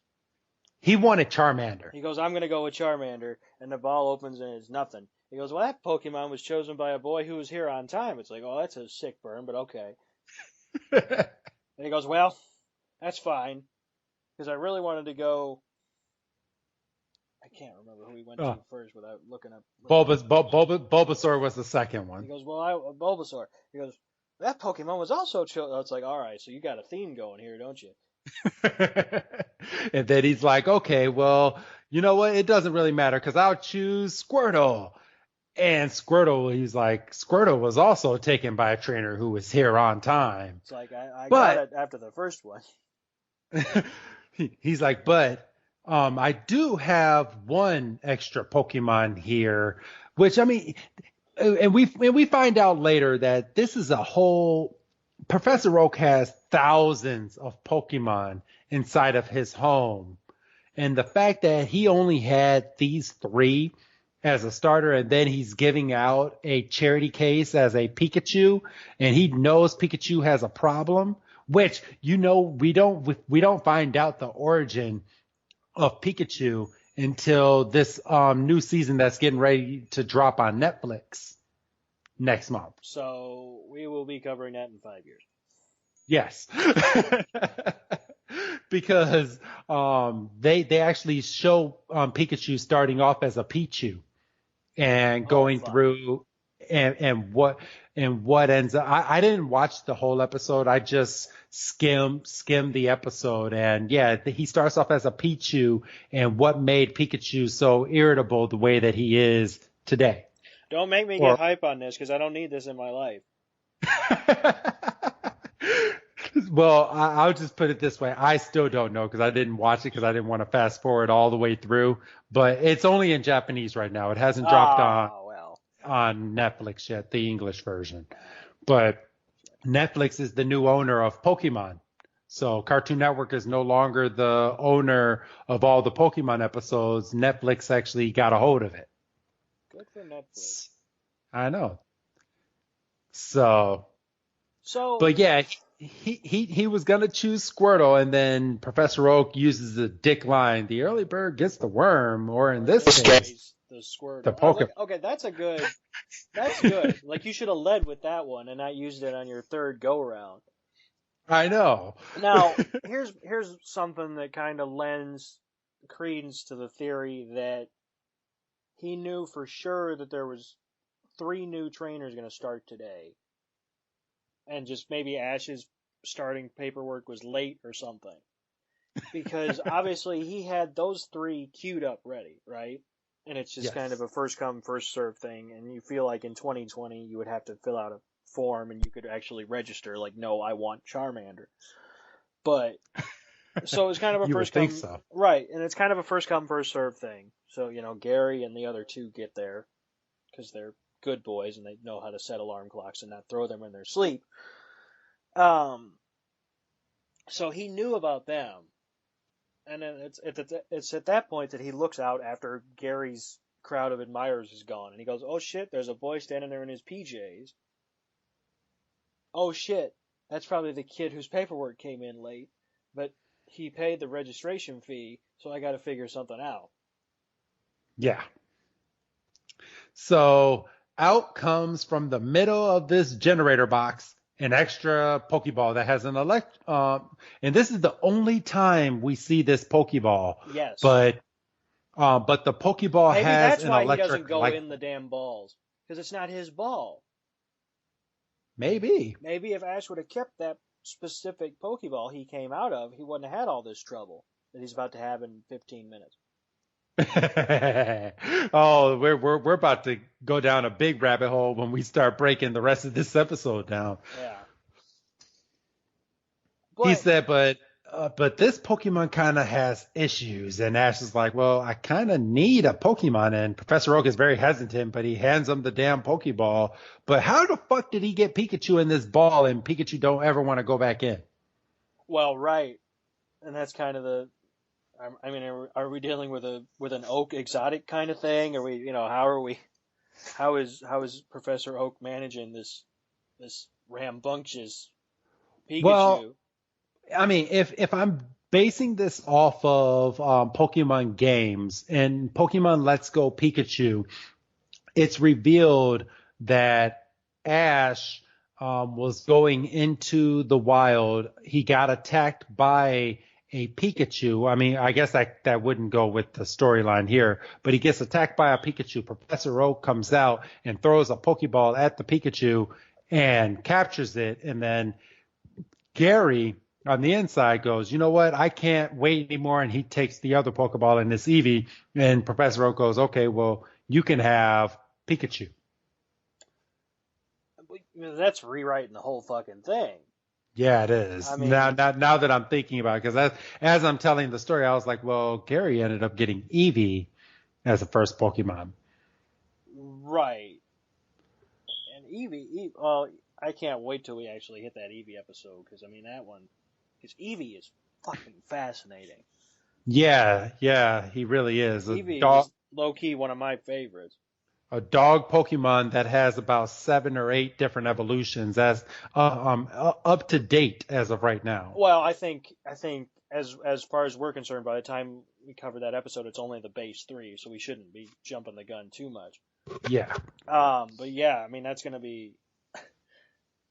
He wanted Charmander. He goes, I'm gonna go with Charmander, and the ball opens and it's nothing. He goes, well, that Pokemon was chosen by a boy who was here on time. It's like, oh, that's a sick burn, but okay. And he goes, well, that's fine. Because I really wanted to go. I can't remember who he went to first without looking up. Bulbasaur was the second one. He goes, well, Bulbasaur. He goes, that Pokemon was also chosen. It's like, all right, so you got a theme going here, don't you? And then he's like, okay, well, you know what? It doesn't really matter because I'll choose Squirtle. And he's like, Squirtle was also taken by a trainer who was here on time. It's like, I got it after the first one. He's like, but I do have one extra Pokemon here, which, I mean, and we find out later that this is a whole, Professor Oak has thousands of Pokemon inside of his home. And the fact that he only had these 3 as a starter, and then he's giving out a charity case as a Pikachu, and he knows Pikachu has a problem, which, you know, we don't find out the origin of Pikachu until this new season that's getting ready to drop on Netflix next month. So we will be covering that in 5 years. Yes. Because they actually show Pikachu starting off as a Pichu and going through and what ends up. I didn't watch the whole episode. I just skimmed the episode, and yeah, he starts off as a Pichu and what made Pikachu so irritable the way that he is today. Don't make me get hype on this because I don't need this in my life. Well, I'll just put it this way. I still don't know because I didn't watch it because I didn't want to fast forward all the way through. But it's only in Japanese right now. It hasn't dropped on Netflix yet, the English version. But Netflix is the new owner of Pokemon. So Cartoon Network is no longer the owner of all the Pokemon episodes. Netflix actually got a hold of it. Good for Netflix. I know. So, but yeah, he was gonna choose Squirtle, and then Professor Oak uses the dick line: "The early bird gets the worm," or in this case, the Squirtle. the Pokemon. Okay, that's good. Like, you should have led with that one and not used it on your third go round. I know. Now, here's something that kind of lends credence to the theory that he knew for sure that there was 3 new trainers going to start today, and just maybe Ash's starting paperwork was late or something, because obviously he had those 3 queued up ready, right? And it's just kind of a first come first serve thing, and you feel like in 2020 you would have to fill out a form and you could actually register like, no, I want Charmander. But so it's kind of a You would first come, think so. right? And it's kind of a first come first serve thing. So Gary and the other 2 get there because they're good boys and they know how to set alarm clocks and not throw them in their sleep. So he knew about them, and then it's at that point that he looks out after Gary's crowd of admirers is gone, and he goes, "Oh shit, there's a boy standing there in his PJs. Oh shit, that's probably the kid whose paperwork came in late, but he paid the registration fee, so I got to figure something out." Yeah. So out comes from the middle of this generator box an extra Pokeball that has an and this is the only time we see this Pokeball. Yes. But the Pokeball Maybe has that's an why electric he doesn't go light. in the damn balls, because it's not his ball. Maybe. Maybe if Ash would have kept that specific Pokeball he came out of, he wouldn't have had all this trouble that he's about to have in 15 minutes. Oh, we're about to go down a big rabbit hole when we start breaking the rest of this episode down. Yeah. He said, but this Pokemon kind of has issues, and Ash is like, well, I kind of need a Pokemon, and Professor Oak is very hesitant, but he hands him the damn Pokeball. But how the fuck did he get Pikachu in this ball, and Pikachu don't ever want to go back in? Well, right, and that's kind of the. I mean, are we dealing with an Oak exotic kind of thing? Are we, how is Professor Oak managing this rambunctious Pikachu? Well, I mean, if I'm basing this off of Pokemon games and Pokemon Let's Go Pikachu, it's revealed that Ash was going into the wild. He got attacked by a Pikachu. I mean, I guess that wouldn't go with the storyline here, but he gets attacked by a Pikachu. Professor Oak comes out and throws a Pokeball at the Pikachu and captures it. And then Gary on the inside goes, you know what? I can't wait anymore. And he takes the other Pokeball and it's Eevee. And Professor Oak goes, okay, well, you can have Pikachu. That's rewriting the whole fucking thing. Yeah, it is. I mean, now that I'm thinking about it, because as I'm telling the story, I was like, well, Gary ended up getting Eevee as the first Pokemon. Right. And Eevee, well, I can't wait till we actually hit that Eevee episode, because, I mean, because Eevee is fucking fascinating. Yeah, he really is. Eevee is low-key one of my favorites. A dog Pokemon that has about 7 or 8 different evolutions as up to date as of right now. Well, I think as far as we're concerned, by the time we cover that episode, it's only the base 3, so we shouldn't be jumping the gun too much. Yeah. But yeah, I mean, that's gonna be.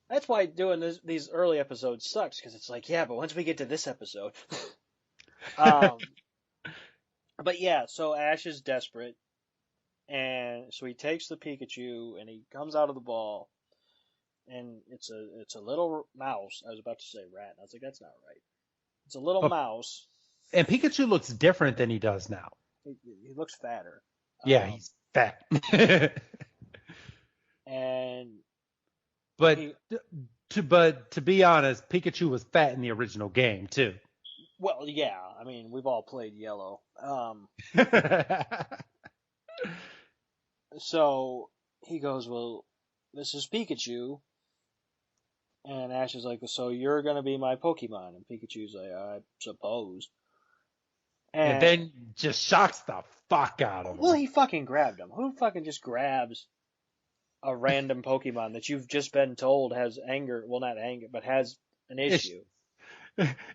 That's why doing these early episodes sucks, because it's like, yeah, but once we get to this episode. But yeah, so Ash is desperate. And so he takes the Pikachu and he comes out of the ball, and it's a little mouse. I was about to say rat, and I was like, that's not right. It's a little mouse. And Pikachu looks different than he does now. He looks fatter. Yeah, he's fat. But to be honest, Pikachu was fat in the original game too. Well, yeah. I mean, we've all played Yellow. So he goes, well, this is Pikachu. And Ash is like, so you're going to be my Pokemon. And Pikachu's like, I suppose. And then just shocks the fuck out of him. Well, he fucking grabbed him. Who fucking just grabs a random Pokemon that you've just been told has anger? Well, not anger, but has an issue.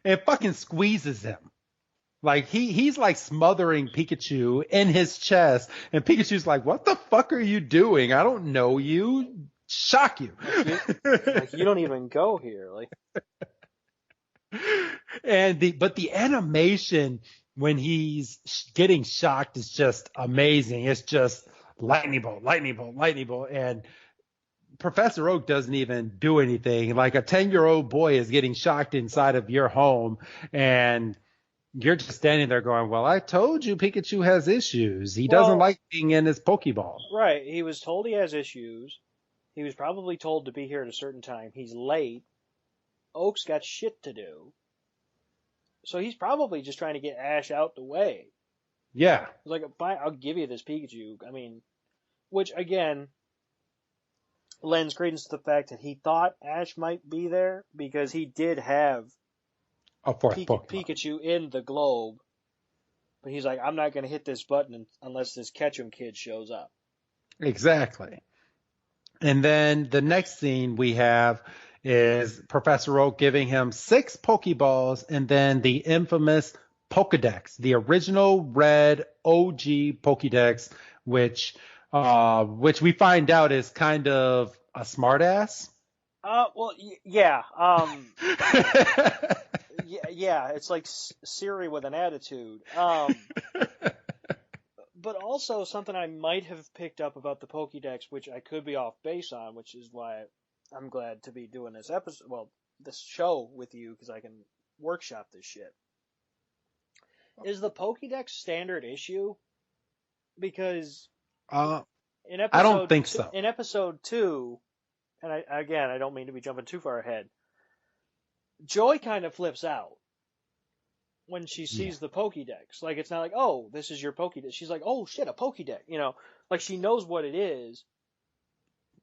It fucking squeezes him. Like he's like smothering Pikachu in his chest, and Pikachu's like, "What the fuck are you doing? I don't know you. Shock you." Like you don't even go here. Like, and the animation when he's getting shocked is just amazing. It's just lightning bolt, lightning bolt, lightning bolt, and Professor Oak doesn't even do anything. Like a 10-year-old boy is getting shocked inside of your home, and you're just standing there going, "Well, I told you Pikachu has issues. He doesn't like being in his Pokeball." Right. He was told he has issues. He was probably told to be here at a certain time. He's late. Oak's got shit to do. So he's probably just trying to get Ash out the way. Yeah. He's like, fine, I'll give you this Pikachu. I mean, which again lends credence to the fact that he thought Ash might be there because he did have A fourth Pokemon. Pikachu in the globe. But he's like, I'm not going to hit this button unless this Ketchum kid shows up. Exactly. And then the next scene we have is Professor Oak giving him 6 Pokeballs and then the infamous Pokedex, the original red OG Pokedex, which we find out is kind of a smartass. Yeah. Yeah, it's like Siri with an attitude. But also something I might have picked up about the Pokédex, which I could be off base on, which is why I'm glad to be doing this episode, this show with you, because I can workshop this shit. Is the Pokédex standard issue? Because in episode I don't think so. In episode 2, and I don't mean to be jumping too far ahead, Joy kind of flips out when she sees the Pokédex. Like, it's not like, oh, this is your Pokédex. She's like, oh, shit, a Pokédex. You know, like, she knows what it is,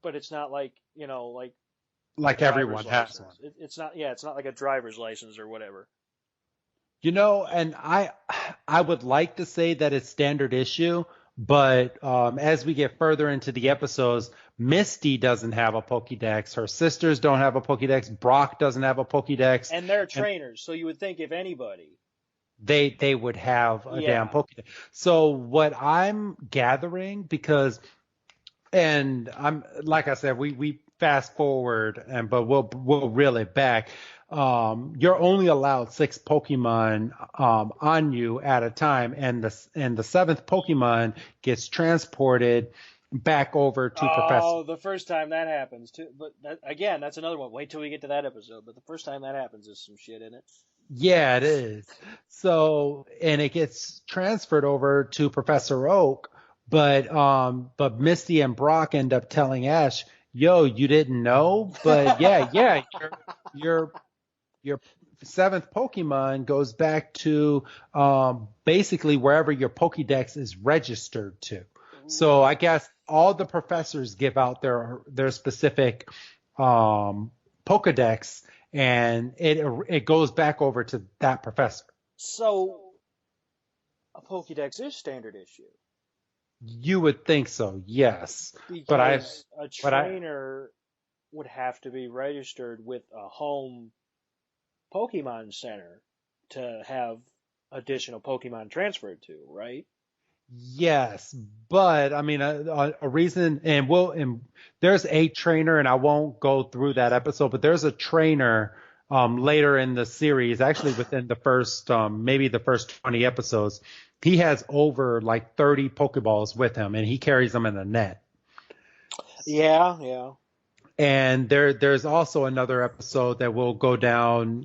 but it's not like, you know, like everyone has one. It's not like a driver's license or whatever. You know, and I would like to say that it's standard issue, but as we get further into the episodes, Misty doesn't have a Pokédex. Her sisters don't have a Pokédex. Brock doesn't have a Pokédex. And they're trainers, so you would think if anybody, they would have a damn Pokédex. So what I'm gathering, and I'm like I said, we fast forward, but we'll reel it back. You're only allowed 6 Pokemon on you at a time, and the 7th Pokemon gets transported back over to Professor. Oh, the first time that happens too. But that's another one. Wait till we get to that episode. But the first time that happens is some shit in it. Yeah, it is. So, and it gets transferred over to Professor Oak, but Misty and Brock end up telling Ash, "Yo, you didn't know, but yeah, your 7th Pokemon goes back to basically wherever your Pokédex is registered to." So I guess all the professors give out their specific Pokédex, and it goes back over to that professor. So a Pokédex is standard issue. You would think so, yes. Because a trainer would have to be registered with a home Pokemon Center to have additional Pokemon transferred to, right? Yes, but I mean a reason, and there's a trainer, and I won't go through that episode, but there's a trainer later in the series, actually within the first maybe the first 20 episodes. He has over like 30 Pokeballs with him, and he carries them in a net. Yeah. And there's also another episode that will go down,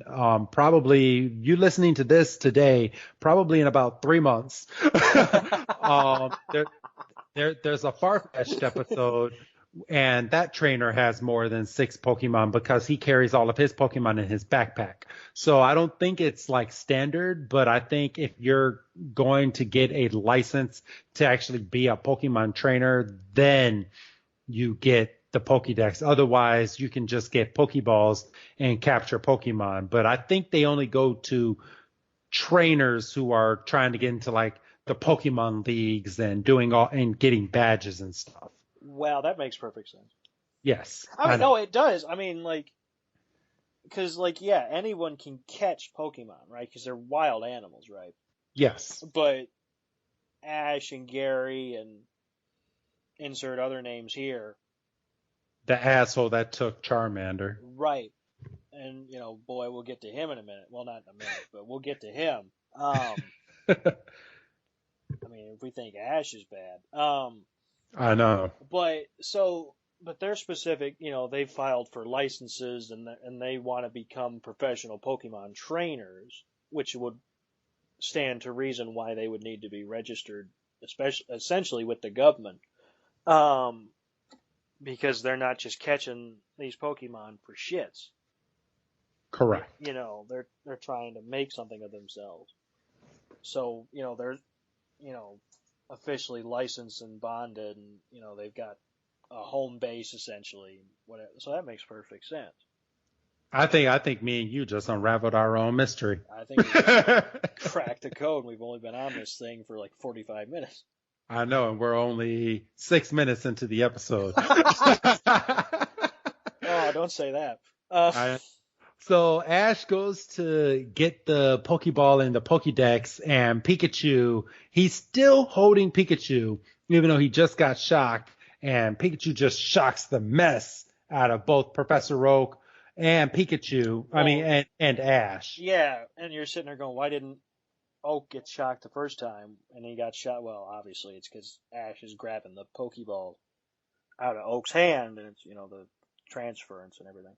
probably you listening to this today, probably in about 3 months. There's a Farfetch'd episode, and that trainer has more than 6 Pokemon because he carries all of his Pokemon in his backpack. So I don't think it's like standard, but I think if you're going to get a license to actually be a Pokemon trainer, then you get the Pokédex. Otherwise, you can just get Pokeballs and capture Pokemon. But I think they only go to trainers who are trying to get into like the Pokemon leagues and getting badges and stuff. Wow, that makes perfect sense. Yes. I mean, no, it does. I mean, like, because, like, yeah, anyone can catch Pokemon, right? Because they're wild animals, right? Yes. But Ash and Gary and insert other names here, The asshole that took Charmander. right? And boy, we'll get to him in a minute. Well, not in a minute, but we'll get to him. I mean, if we think Ash is bad, I know. but they're specific. They filed for licenses and they want to become professional Pokemon trainers, which would stand to reason why they would need to be registered, essentially with the government, because they're not just catching these Pokemon for shits. Correct. They're trying to make something of themselves. So they're officially licensed and bonded, and they've got a home base essentially. Whatever. So that makes perfect sense. I think me and you just unraveled our own mystery. I think we just cracked the code. We've only been on this thing for like 45 minutes. I know, and we're only 6 minutes into the episode. Oh, don't say that. So Ash goes to get the Pokeball in the Pokédex, and Pikachu, he's still holding Pikachu, even though he just got shocked, and Pikachu just shocks the mess out of both Professor Oak and Pikachu, and Ash. Yeah, and you're sitting there going, why didn't Oak get shocked the first time, and he got shot? Well, obviously it's because Ash is grabbing the Pokeball out of Oak's hand, and it's, the transference and everything.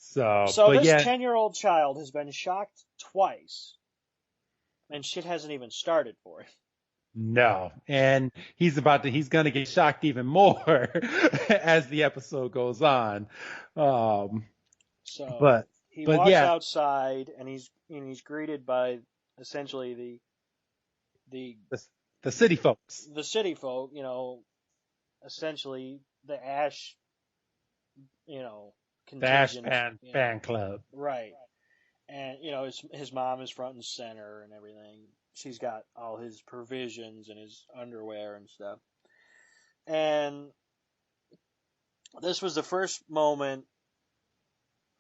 So this 10-year-old child has been shocked twice, and shit hasn't even started for him. No, and he's going to get shocked even more as the episode goes on. He walks outside, and he's greeted by essentially the city folks. The city folk, essentially the Ash, the Ash fan club. Right. And, his mom is front and center and everything. She's got all his provisions and his underwear and stuff. And this was the first moment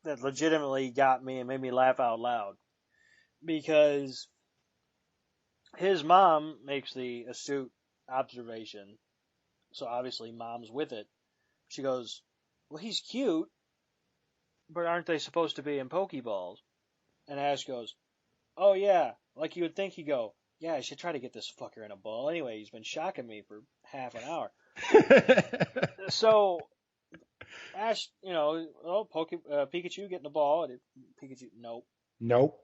that legitimately got me and made me laugh out loud. Because his mom makes the astute observation. So obviously mom's with it. She goes, well, he's cute, but aren't they supposed to be in Pokeballs? And Ash goes, oh yeah, like you would think he'd go, yeah, I should try to get this fucker in a ball. Anyway, he's been shocking me for half an hour. So, Ash, Pikachu getting the ball. And Pikachu, nope.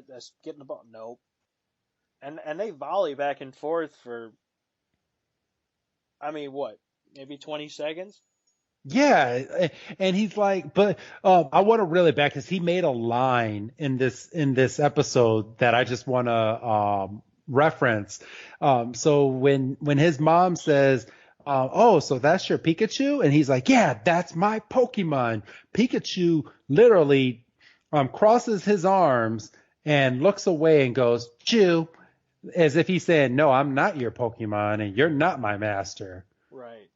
That's getting the ball, nope. And they volley back and forth for, maybe 20 seconds? Yeah, and he's like, but I want to reel it back because he made a line in this episode that I just want to reference. So when his mom says, "Oh, so that's your Pikachu," and he's like, "Yeah, that's my Pokemon." Pikachu literally crosses his arms and looks away and goes, "Chew," as if he's saying, "No, I'm not your Pokemon, and you're not my master." Right.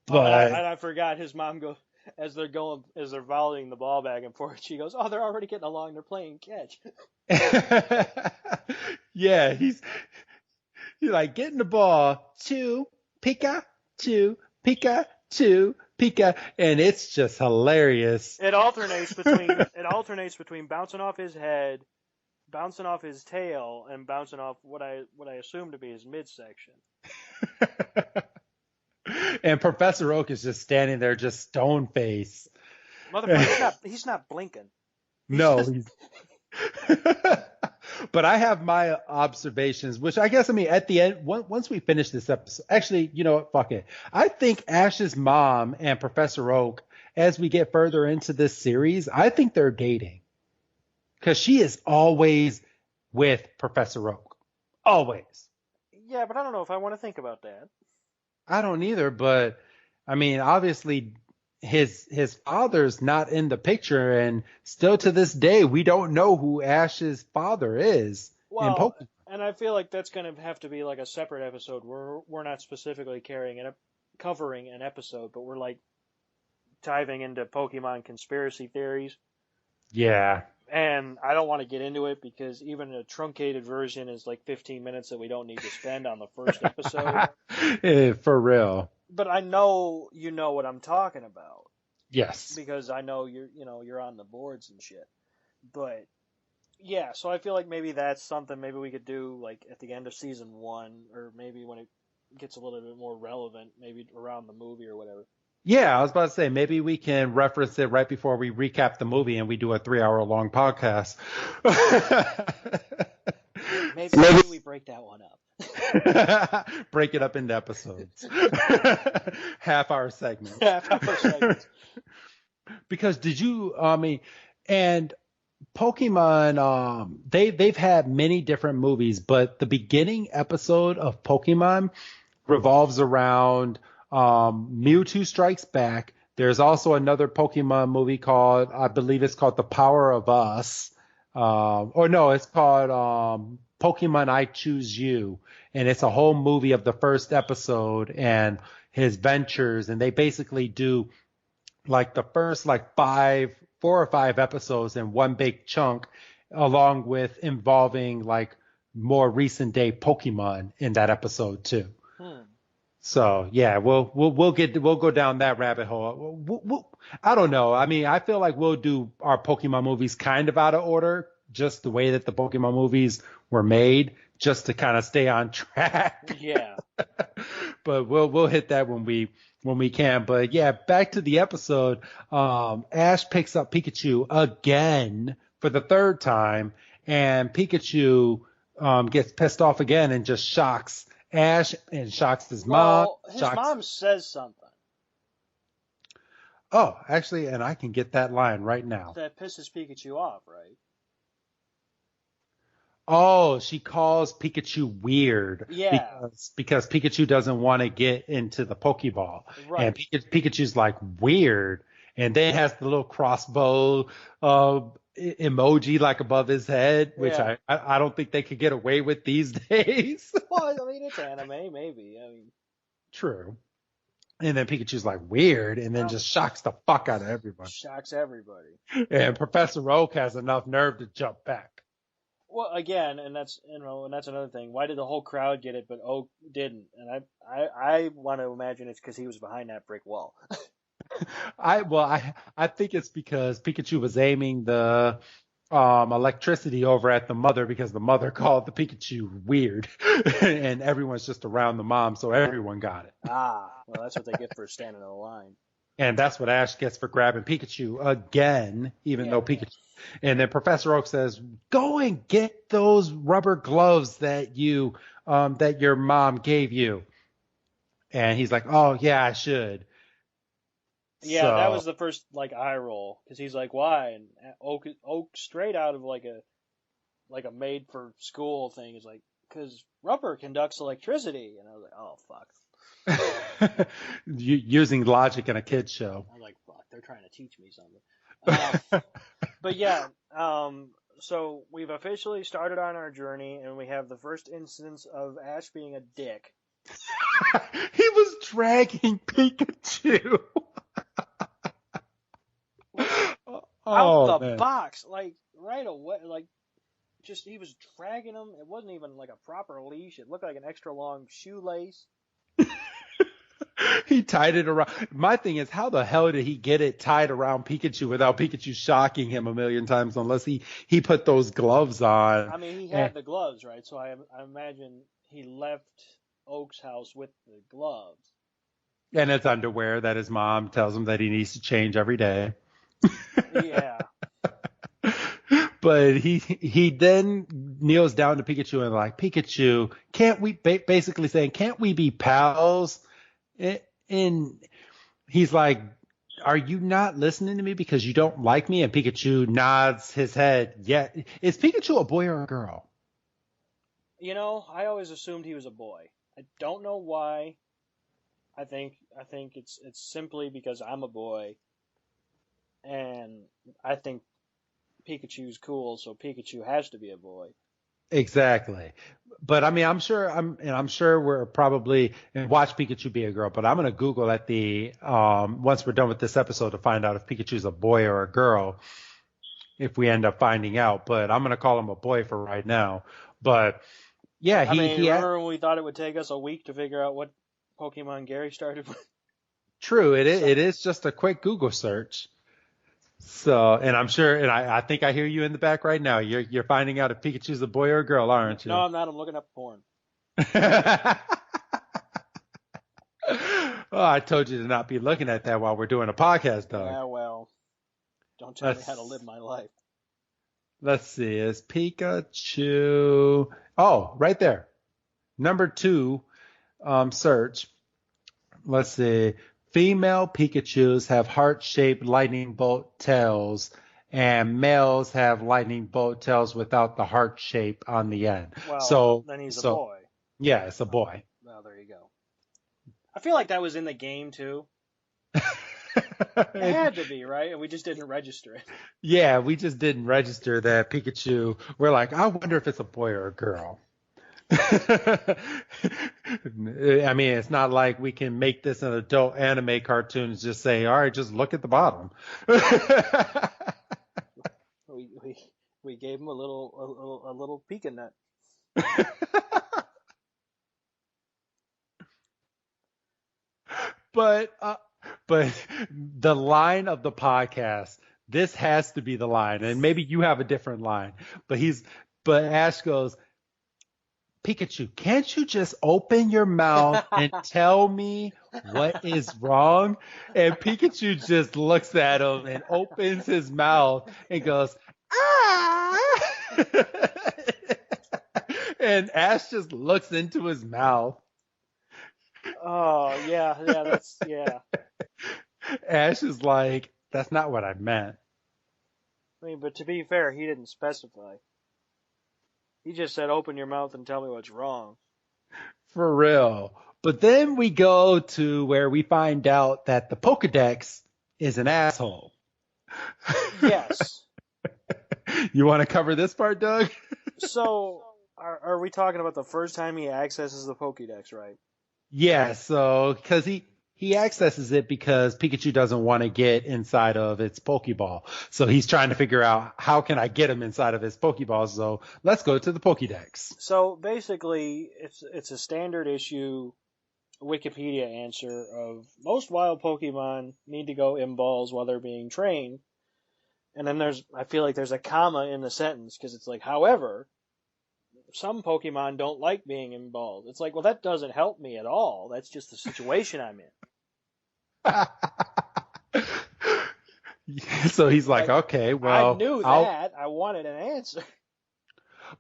But and I forgot his mom goes as they're volleying the ball back and forth. She goes, "Oh, they're already getting along. They're playing catch." Yeah, he's like getting the ball, chew, Pika, and it's just hilarious. It alternates between bouncing off his head, bouncing off his tail, and bouncing off what I assume to be his midsection. And Professor Oak is just standing there, just stone face. Motherfucker, he's not blinking. No. But I have my observations, which I guess, at the end, once we finish this episode, actually, you know what? Fuck it. I think Ash's mom and Professor Oak, as we get further into this series, I think they're dating. Because she is always with Professor Oak. Always. Yeah, but I don't know if I want to think about that. I don't either, but obviously his father's not in the picture, and still to this day we don't know who Ash's father is. Well, and I feel like that's going to have to be like a separate episode where we're not specifically covering an episode, but we're like diving into Pokemon conspiracy theories. Yeah. And I don't want to get into it because even a truncated version is like 15 minutes that we don't need to spend on the first episode. For real. But I know you know what I'm talking about Yes. because I know you're on the boards and shit. But yeah, so I feel like maybe that's something maybe we could do like at the end of season 1, or maybe when it gets a little bit more relevant, maybe around the movie or whatever. Yeah, I was about to say maybe we can reference it right before we recap the movie and we do a 3-hour long podcast. Maybe we break that one up. Break it up into episodes. Half-hour segments. Half-hour segments. Because and Pokemon, they've had many different movies, but the beginning episode of Pokemon revolves around Mewtwo Strikes Back. There's also another Pokemon movie called, I believe it's called The Power of Us. Or no, it's called Pokemon I Choose You. And it's a whole movie of the first episode and his ventures. And they basically do like the first like 4 or 5 episodes in one big chunk, along with involving like more recent day Pokemon in that episode too. So yeah, we'll go down that rabbit hole. I don't know. I mean, I feel like we'll do our Pokemon movies kind of out of order, just the way that the Pokemon movies were made, just to kind of stay on track. Yeah. But we'll hit that when we can. But yeah, back to the episode. Ash picks up Pikachu again for the 3rd time, and Pikachu gets pissed off again and just shocks Ash and shocks his mom. Well, his mom says something. Oh, actually, and I can get that line right now. That pisses Pikachu off, right? Oh, she calls Pikachu weird. Yeah. Because Pikachu doesn't want to get into the Pokeball. Right. And Pikachu's like, weird. And then has the little crossbow emoji like above his head, which Yeah. I don't think they could get away with these days. Well, I mean, it's anime, maybe. I mean, True. And then Pikachu's like, weird, and then just shocks the fuck out of everybody. shocks everybody. And Professor Oak has enough nerve to jump back. Well, again, and that's another thing. Why did the whole crowd get it, but Oak didn't? And I want to imagine it's because he was behind that brick wall. I think it's because Pikachu was aiming the electricity over at the mother because the mother called the Pikachu weird, and everyone's just around the mom, so everyone got it. Well, that's what they get for standing in the line. And that's what Ash gets for grabbing Pikachu again, even though Pikachu. And then Professor Oak says, "Go and get those rubber gloves that your mom gave you." And he's like, "Oh yeah, I should." Yeah, that was the first like eye roll because he's like, "Why?" And Oak straight out of like a made for school thing is like, "Because rubber conducts electricity." And I was like, "Oh fuck." Using logic in a kid's show. I'm like, "Fuck, they're trying to teach me something." But yeah, so we've officially started on our journey, and we have the first instance of Ash being a dick. He was dragging Pikachu out the box, like right away, like just he was dragging him. It wasn't even like a proper leash. It looked like an extra long shoelace. He tied it around. My thing is, how the hell did he get it tied around Pikachu without Pikachu shocking him a million times? Unless he put those gloves on. I mean, he had the gloves, right? So I imagine he left Oak's house with the gloves. And it's underwear that his mom tells him that he needs to change every day. Yeah. But he then kneels down to Pikachu and like, "Pikachu, can't we," basically saying, "Can't we be pals?" And he's like, "Are you not listening to me because you don't like me?" And Pikachu nods his head. Yeah. Is Pikachu a boy or a girl? You know, I always assumed he was a boy. I don't know why. I think it's simply because I'm a boy, and I think Pikachu's cool, so Pikachu has to be a boy. Exactly. But I mean, I'm sure we're probably and watch Pikachu be a girl. But I'm gonna Google at the once we're done with this episode to find out if Pikachu's a boy or a girl. If we end up finding out, but I'm gonna call him a boy for right now. But yeah, I mean, he had, remember when we thought it would take us a week to figure out what Pokemon Gary started with? true. It is just a quick Google search. So, and I'm sure, and I think I hear you in the back right now. You're finding out if Pikachu's a boy or a girl, aren't you? No, I'm not. I'm looking up porn. Oh, I told you to not be looking at that while we're doing a podcast, Doug. Yeah, well, don't tell me how to live my life. Let's see. Is Pikachu? Oh, right there. Number 2, search. Let's see. Female Pikachus have heart-shaped lightning bolt tails, and males have lightning bolt tails without the heart shape on the end. Well, then he's a boy. Yeah, it's a boy. Well, there you go. I feel like that was in the game too. It had to be, right? And we just didn't register it. Yeah, we just didn't register that Pikachu. We're like, I wonder if it's a boy or a girl. I mean, it's not like we can make this an adult anime cartoon and just say, all right, just look at the bottom. We gave him a little peek in that. But the line of the podcast, this has to be the line, and maybe you have a different line. But Ash goes, Pikachu, can't you just open your mouth and tell me what is wrong? And Pikachu just looks at him and opens his mouth and goes, ah! And Ash just looks into his mouth. Oh, yeah. Ash is like, that's not what I meant. I mean, but to be fair, he didn't specify. He just said, open your mouth and tell me what's wrong. For real. But then we go to where we find out that the Pokedex is an asshole. Yes. You want to cover this part, Doug? So, are we talking about the first time he accesses the Pokédex, right? Yeah, so, because he accesses it because Pikachu doesn't want to get inside of its Pokeball. So he's trying to figure out, how can I get him inside of his Pokeball? So let's go to the Pokédex. So basically, it's a standard issue Wikipedia answer of most wild Pokemon need to go in balls while they're being trained. And then I feel like there's a comma in the sentence because it's like, however, some Pokemon don't like being in balls. It's like, well, that doesn't help me at all. That's just the situation I'm in. So he's like, okay, well, I knew that. I wanted an answer.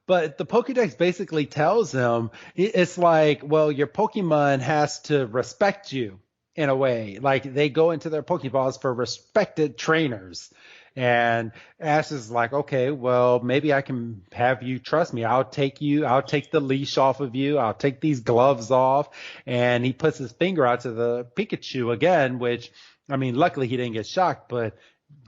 But the Pokédex basically tells him, it's like, well, your Pokemon has to respect you in a way. Like, they go into their Pokeballs for respected trainers. And Ash is like, okay, well, maybe I can have you trust me. I'll take the leash off of you. I'll take these gloves off. And he puts his finger out to the Pikachu again, which, I mean, luckily he didn't get shocked, but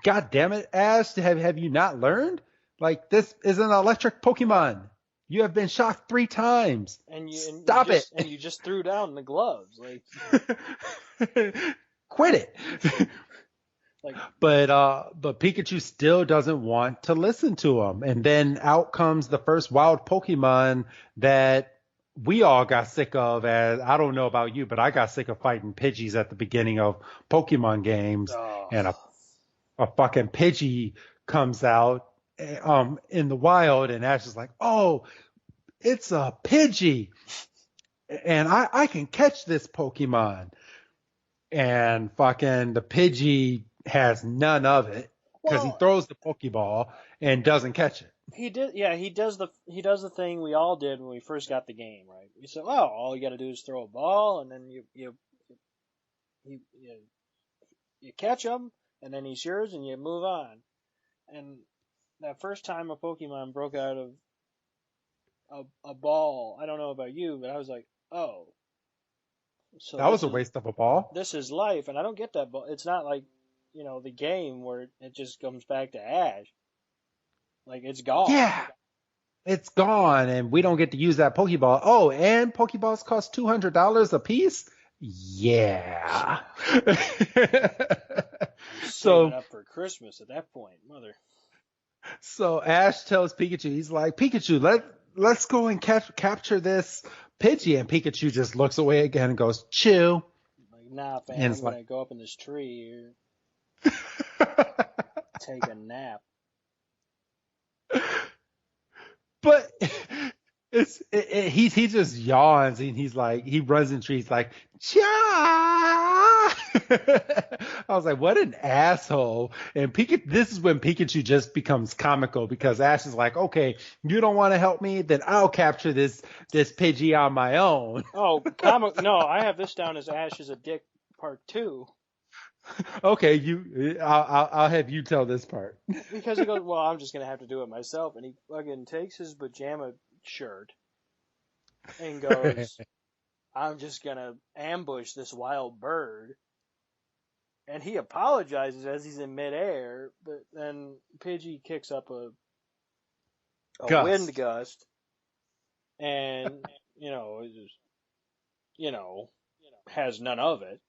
God damn it, Ash, have you not learned? Like, this is an electric Pokemon. You have been shocked 3 times. Stop it. And you just threw down the gloves. Like, quit it. Like, but Pikachu still doesn't want to listen to him. And then out comes the first wild Pokemon that we all got sick of. As I don't know about you, but I got sick of fighting Pidgeys at the beginning of Pokemon games. Oh. And a fucking Pidgey comes out in the wild, and Ash is like, oh, it's a Pidgey. And I can catch this Pokemon. And fucking the Pidgey has none of it because he throws the Pokeball and doesn't catch it. He does the thing we all did when we first got the game, right? We said, well, all you got to do is throw a ball, and then you catch him, and then he's yours, and you move on. And that first time a Pokemon broke out of a ball, I don't know about you, but I was like, oh. So that was a waste of a ball. This is life, and I don't get that ball. It's not like, the game where it just comes back to Ash. Like, it's gone. Yeah. it's gone, and we don't get to use that Pokeball. Oh, and Pokeballs cost $200 a piece? Yeah. Saving So up for Christmas at that point, mother. So Ash tells Pikachu, he's like, Pikachu, let's go and capture this Pidgey. And Pikachu just looks away again and goes, chew. Like, nah, fam, And I'm it's gonna like, go up in this tree here, take a nap. but he just yawns and he's like, he runs in trees like, cha. I was like, what an asshole. And this is when Pikachu just becomes comical because Ash is like, okay, you don't want to help me, then I'll capture this Pidgey on my own. Oh, no, I have this down as Ash is a dick part 2. Okay, I'll have you tell this part. Because he goes, well, I'm just gonna have to do it myself, and he fucking takes his pajama shirt and goes, I'm just gonna ambush this wild bird. And he apologizes as he's in midair, but then Pidgey kicks up a wind gust, and has none of it,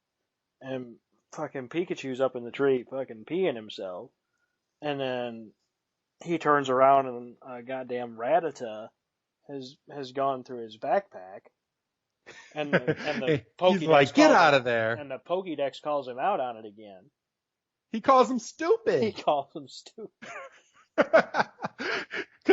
and fucking Pikachu's up in the tree, fucking peeing himself, and then he turns around and goddamn Rattata has gone through his backpack. And the Pokédex he's like, get out of there. And the Pokédex calls him out on it again. He calls him stupid. Because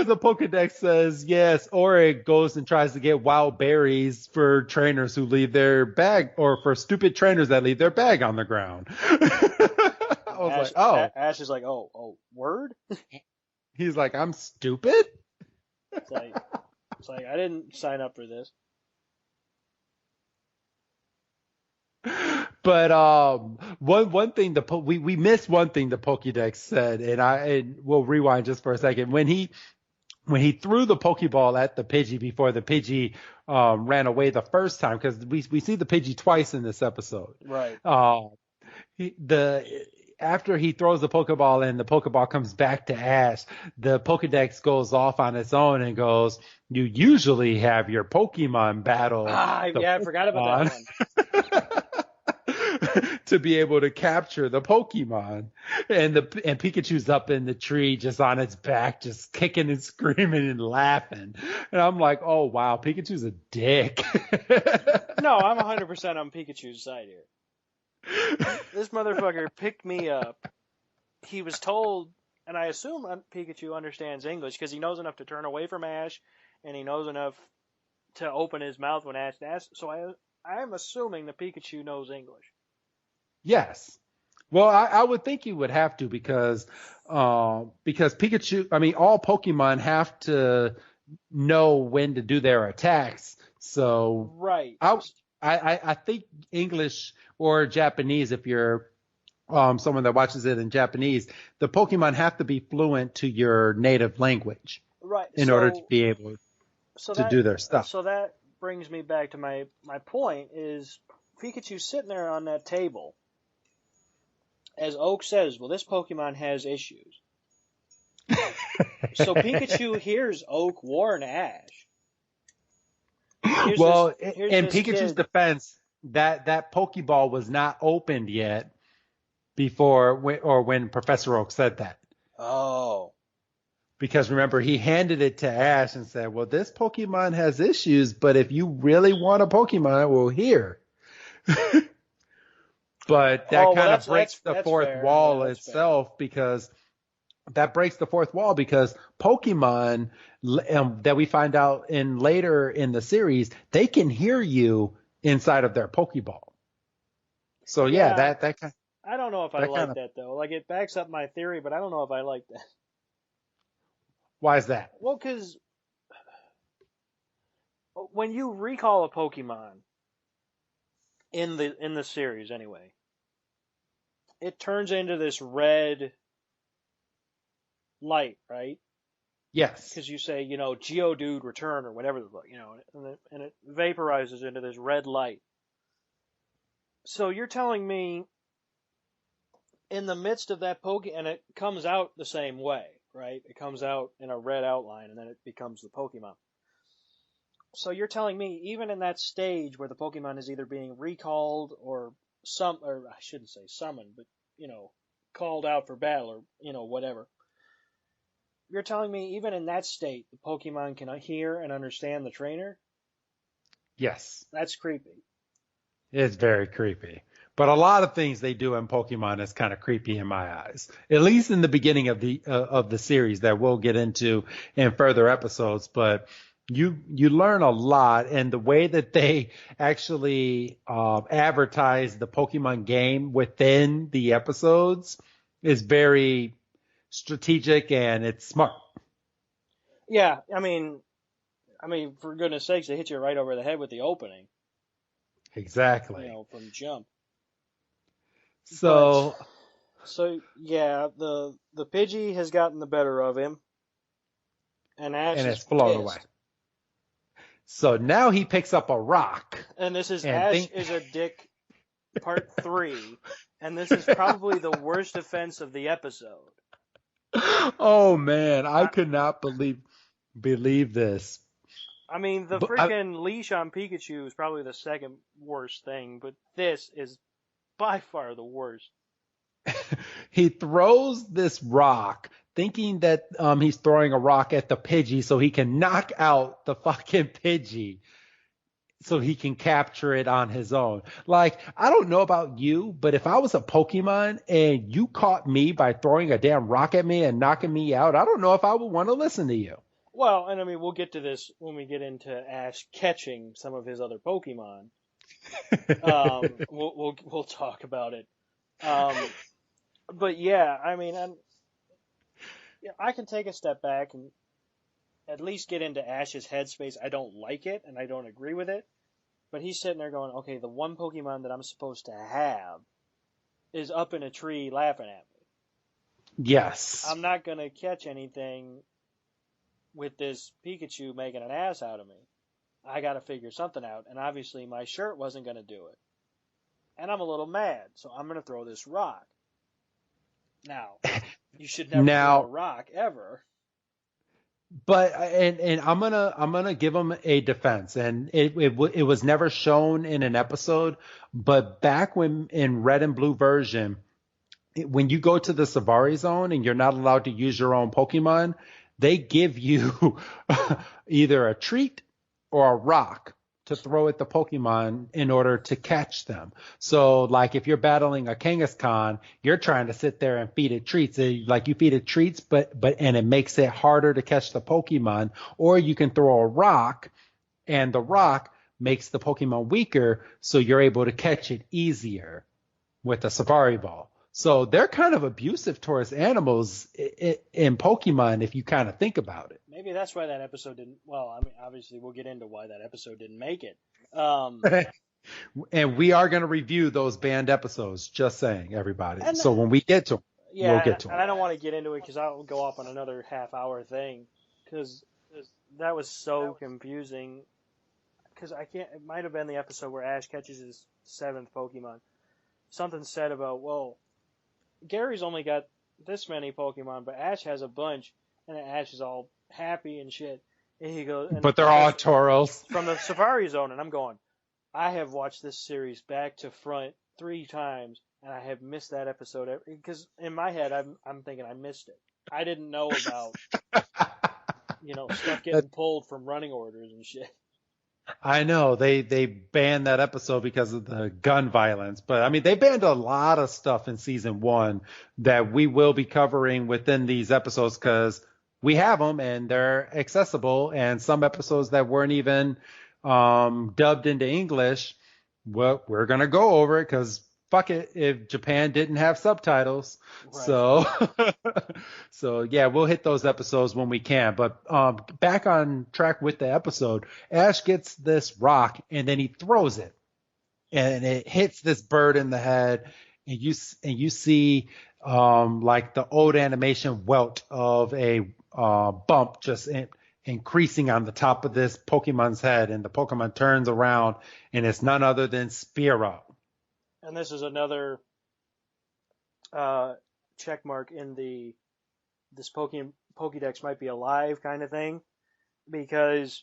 the Pokédex says, yes, or it goes and tries to get wild berries for trainers who leave their bag, or for stupid trainers that leave their bag on the ground. I was like, oh. Ash is like, oh, word? He's like, I'm stupid? It's like, I didn't sign up for this. But one thing we missed one thing the Pokédex said, and we'll rewind just for a second. When he threw the Pokeball at the Pidgey before the Pidgey ran away the first time, because we see the Pidgey twice in this episode. Right. After he throws the Pokeball and the Pokeball comes back to Ash, the Pokédex goes off on its own and goes, you usually have your Pokemon battle. I forgot about that one. To be able to capture the Pokemon, and Pikachu's up in the tree just on its back, just kicking and screaming and laughing, and I'm like, oh wow, Pikachu's a dick. No, I'm 100% on Pikachu's side here. This motherfucker picked me up. He was told, and I assume Pikachu understands English because he knows enough to turn away from Ash, and he knows enough to open his mouth when Ash asks. So I'm assuming that Pikachu knows English. Yes. Well, I would think you would have to because Pikachu, I mean, all Pokemon have to know when to do their attacks. So right. I think English or Japanese, if you're someone that watches it in Japanese, the Pokemon have to be fluent to your native language, right, in order to be able to do their stuff. So that brings me back to my point is Pikachu's sitting there on that table. As Oak says, well, this Pokemon has issues. So Pikachu hears Oak warn Ash. In Pikachu's defense, that Pokeball was not opened yet when Professor Oak said that. Oh. Because remember, he handed it to Ash and said, well, this Pokemon has issues, but if you really want a Pokemon, well, here. But that kind of breaks the fourth wall itself, because that breaks the fourth wall because Pokemon that we find out later in the series, they can hear you inside of their Pokeball. So yeah, that kind. I don't know if I like that though. Like, it backs up my theory, but I don't know if I like that. Why is that? Well, because when you recall a Pokemon in the series anyway, it turns into this red light, right? Yes. Because you say, Geodude return or whatever the fuck, and it vaporizes into this red light. So you're telling me in the midst of that and it comes out the same way. right? It comes out in a red outline, and then it becomes the Pokemon. So you're telling me, even in that stage where the Pokemon is either being recalled or I shouldn't say summoned, but, called out for battle or, whatever. You're telling me even in that state, the Pokemon can hear and understand the trainer? Yes. That's creepy. It's very creepy. But a lot of things they do in Pokemon is kind of creepy in my eyes. At least in the beginning of the series that we'll get into in further episodes. But you learn a lot, and the way that they actually advertise the Pokemon game within the episodes is very strategic, and it's smart. Yeah, I mean, for goodness sakes, they hit you right over the head with the opening. Exactly. From jump. So yeah, the Pidgey has gotten the better of him, and Ash and is it's flown pissed. away. So now he picks up a rock. And this is Ash is a dick part 3, and this is probably the worst offense of the episode. Oh man, I could not believe this. I mean, the freaking leash on Pikachu is probably the second worst thing, but this is by far the worst. He throws this rock thinking that he's throwing a rock at the Pidgey so he can knock out the fucking Pidgey so he can capture it on his own. Like, I don't know about you, but if I was a Pokemon and you caught me by throwing a damn rock at me and knocking me out, I don't know if I would want to listen to you. Well, and I mean, we'll get to this when we get into Ash catching some of his other Pokemon. We'll talk about it. But yeah, I mean, I can take a step back and at least get into Ash's headspace. I don't like it, and I don't agree with it. But he's sitting there going, okay, the one Pokemon that I'm supposed to have is up in a tree laughing at me. Yes. I'm not going to catch anything with this Pikachu making an ass out of me. I got to figure something out, and obviously my shirt wasn't going to do it. And I'm a little mad, so I'm going to throw this rock. Now, you should never throw a rock ever. But and I'm gonna give him a defense, and it was never shown in an episode, but back when in Red and Blue version, when you go to the Safari Zone and you're not allowed to use your own Pokemon, they give you either a treat or a rock to throw at the Pokemon in order to catch them. So like if you're battling a Kangaskhan, you're trying to sit there and feed it treats. Like you feed it treats, but it makes it harder to catch the Pokemon. Or you can throw a rock and the rock makes the Pokemon weaker, so you're able to catch it easier with a Safari Ball. So they're kind of abusive towards animals in Pokemon if you kind of think about it. Maybe that's why that episode didn't. Well, I mean, obviously we'll get into why that episode didn't make it. And we are going to review those banned episodes. Just saying, everybody. So when we get to them, we'll get to them. And I don't want to get into it because I'll go off on another half-hour thing because that was so confusing. Because I can't. It might have been the episode where Ash catches his 7th Pokemon. Something said about, well, Gary's only got this many Pokemon, but Ash has a bunch, and Ash is all happy and shit. And he goes, but they're all Tauros from the Safari Zone, and I'm going, I have watched this series back to front 3 times, and I have missed that episode because in my head I'm thinking I missed it. I didn't know about stuff getting pulled from running orders and shit. I know they banned that episode because of the gun violence, but I mean they banned a lot of stuff in season 1 that we will be covering within these episodes because we have them and they're accessible, and some episodes that weren't even dubbed into English, well, we're gonna go over it because fuck it if Japan didn't have subtitles. Right. So yeah, we'll hit those episodes when we can. But back on track with the episode, Ash gets this rock and then he throws it, and it hits this bird in the head, and you see like the old animation welt of a bump just increasing on the top of this Pokemon's head, and the Pokemon turns around and it's none other than Spearow. And this is another check mark in this Pokédex might be alive kind of thing, because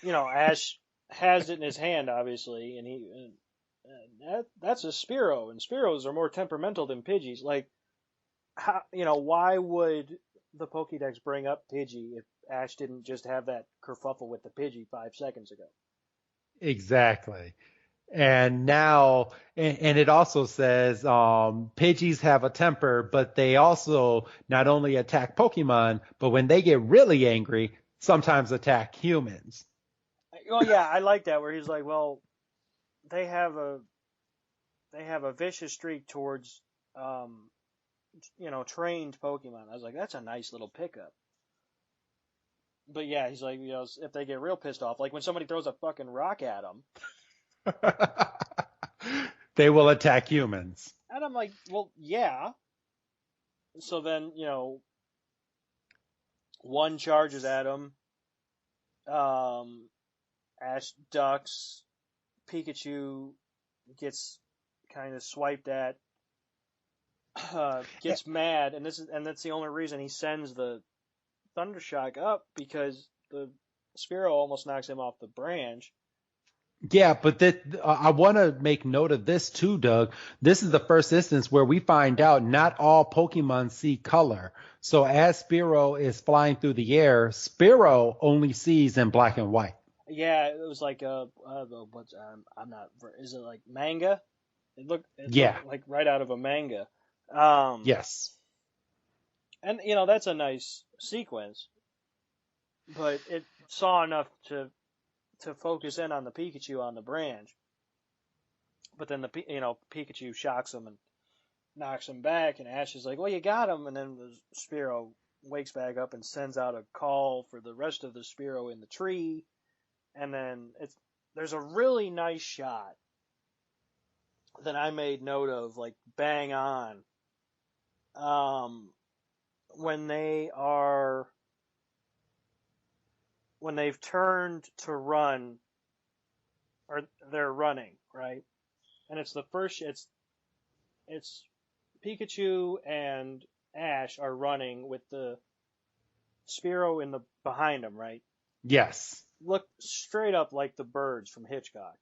Ash has it in his hand, obviously, and that's a Spearow, and Spearows are more temperamental than Pidgeys. Like, how, why would the Pokédex bring up Pidgey if Ash didn't just have that kerfuffle with the Pidgey 5 seconds ago? Exactly. And now, and it also says Pidgeys have a temper, but they also not only attack Pokemon, but when they get really angry, sometimes attack humans. Well, yeah, I like that where he's like, well, they have a vicious streak towards trained Pokemon. I was like, that's a nice little pickup. But yeah, he's like, if they get real pissed off, like when somebody throws a fucking rock at them, They will attack humans. and I'm like, well, yeah. So then, one charges at him. Ash ducks. Pikachu gets kind of swiped at. Gets mad, and that's the only reason he sends the Thundershock up, because the Spearow almost knocks him off the branch. Yeah, but I want to make note of this too, Doug. This is the first instance where we find out not all Pokemon see color. So as Spearow is flying through the air, Spearow only sees in black and white. Yeah, it was like I'm not. Is it like manga? It looked like right out of a manga. Yes. And that's a nice sequence, but it saw enough to focus in on the Pikachu on the branch. But then Pikachu shocks him and knocks him back, and Ash is like, "Well, you got him." And then the Spearow wakes back up and sends out a call for the rest of the Spearow in the tree. And then there's a really nice shot that I made note of, like bang on. When they've turned to run, or they're running, right? And it's Pikachu and Ash are running with the Spearow behind them, right? Yes. Look straight up like the birds from Hitchcock.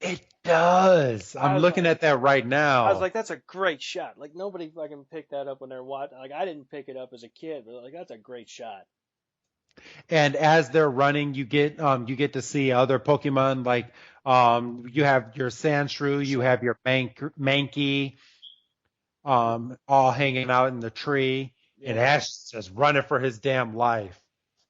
It does. I'm looking at that right now. I was like, that's a great shot. Like, nobody fucking picked that up when they're watching. Like, I didn't pick it up as a kid, but like, that's a great shot. And as they're running, you get to see other Pokemon, like you have your Sandshrew, you have your Mankey, all hanging out in the tree, and Ash is just running for his damn life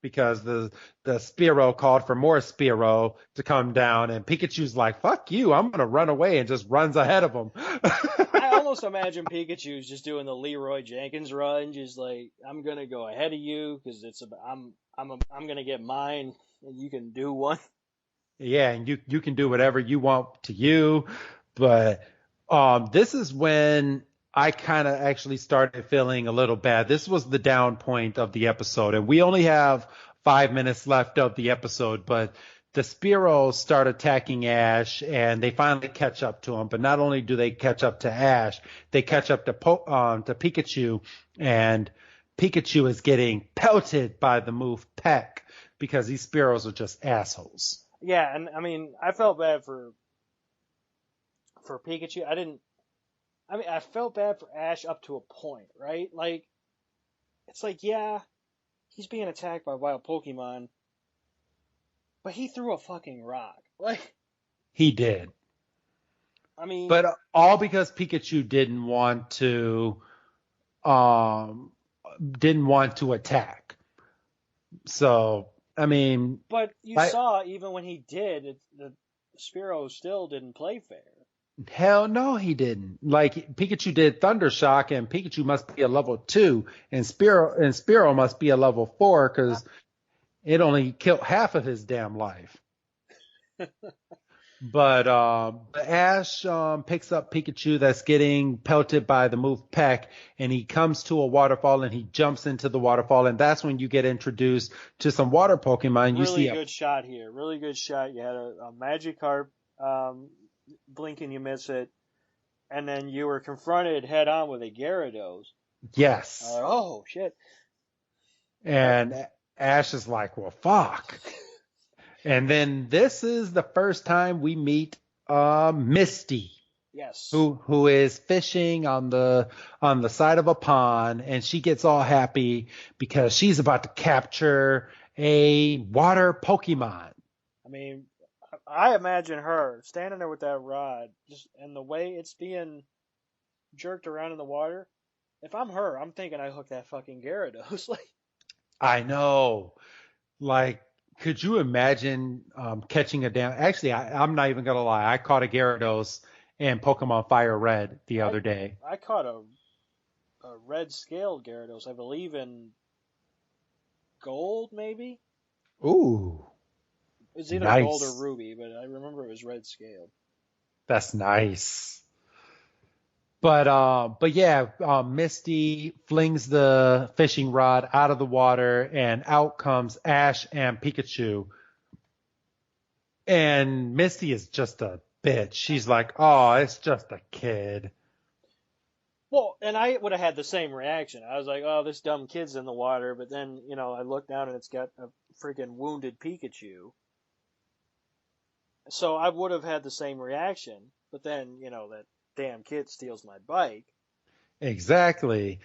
because the Spearow called for more Spearow to come down, and Pikachu's like, "Fuck you, I'm gonna run away," and just runs ahead of him. I almost imagine Pikachu's just doing the Leroy Jenkins run, just like, I'm gonna go ahead of you because I'm gonna get mine, and you can do one. Yeah, and you can do whatever you want to you, but this is when I kind of actually started feeling a little bad. This was the down point of the episode, and we only have 5 minutes left of the episode, but the Spearows start attacking Ash, and they finally catch up to him. But not only do they catch up to Ash, they catch up to Pikachu, and Pikachu is getting pelted by the move Peck because these Spearows are just assholes. Yeah, and I mean, I felt bad for Pikachu. I felt bad for Ash up to a point, right? Like, it's like, yeah, he's being attacked by wild Pokemon, but he threw a fucking rock. Like, he did. I mean, but all because Pikachu didn't want to attack. So, I mean, but you saw even when he did, the Spearow still didn't play fair. Hell no, he didn't. Like, Pikachu did Thundershock, and Pikachu must be a level 2, and Spearow must be a level 4 because it only killed half of his damn life. But Ash picks up Pikachu that's getting pelted by the move Peck, and he comes to a waterfall, and he jumps into the waterfall, and that's when you get introduced to some water Pokemon. Really good shot here. Really good shot. You had a Magikarp, blink and you miss it, and then you were confronted head on with a Gyarados. Yes. Oh, shit. And Ash is like, well, fuck. And then this is the first time we meet Misty, Yes. who is fishing on the side of a pond, and she gets all happy because she's about to capture a water Pokemon. I mean, I imagine her standing there with that rod, and the way it's being jerked around in the water. If I'm her, I'm thinking I hooked that fucking Gyarados. Like, I know. Like, could you imagine catching a damn? Actually, I'm not even gonna lie. I caught a Gyarados in Pokemon Fire Red the other day. I caught a red scaled Gyarados, I believe in gold, maybe. Ooh, It was either nice. gold or ruby, but I remember it was red scaled. That's nice. But yeah, Misty flings the fishing rod out of the water, and out comes Ash and Pikachu. And Misty is just a bitch. She's like, "Oh, it's just a kid." Well, and I would have had the same reaction. I was like, "Oh, this dumb kid's in the water," but then I look down and it's got a freaking wounded Pikachu. So I would have had the same reaction. But then that damn kid steals my bike. Exactly.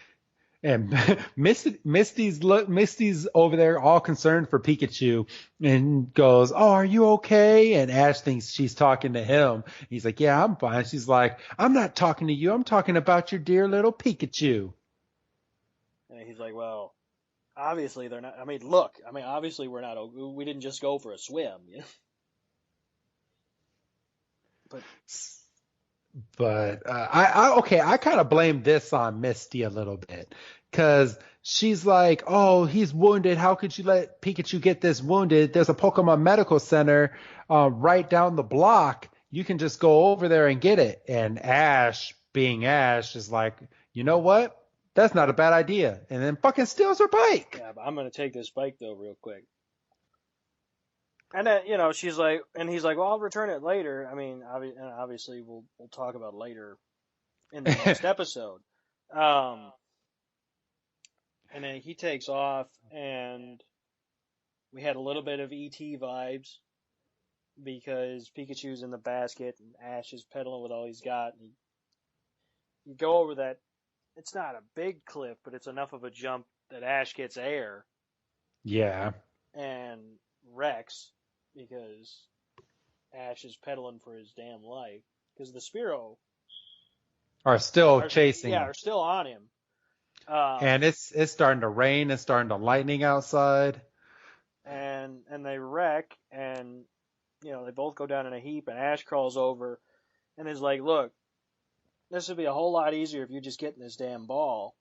And Misty's over there all concerned for Pikachu and goes, "Oh, are you okay?" And Ash thinks she's talking to him. He's like, "Yeah, I'm fine." She's like, "I'm not talking to you. I'm talking about your dear little Pikachu." And he's like, "Well, obviously they're not. I mean, look. I mean, obviously we're not. We didn't just go for a swim, But I kind of blame this on Misty a little bit, because she's like, "Oh, he's wounded. How could you let Pikachu get this wounded? There's a Pokemon Medical Center right down the block. You can just go over there and get it." And Ash, being Ash, is like, "You know what? That's not a bad idea." And then fucking steals her bike. Yeah, but I'm gonna take this bike though, real quick. And then she's like, and he's like, "Well, I'll return it later." I mean, obviously we'll talk about later in the next episode. And then he takes off, and we had a little bit of ET vibes because Pikachu's in the basket and Ash is pedaling with all he's got. And you go over that. It's not a big cliff, but it's enough of a jump that Ash gets air. Yeah. And wrecks because Ash is pedaling for his damn life because the Spearow Are still chasing him. are still on him. And it's starting to rain. It's starting to lightning outside. And they wreck, and they both go down in a heap, and Ash crawls over and is like, "Look, this would be a whole lot easier if you just get in this damn ball."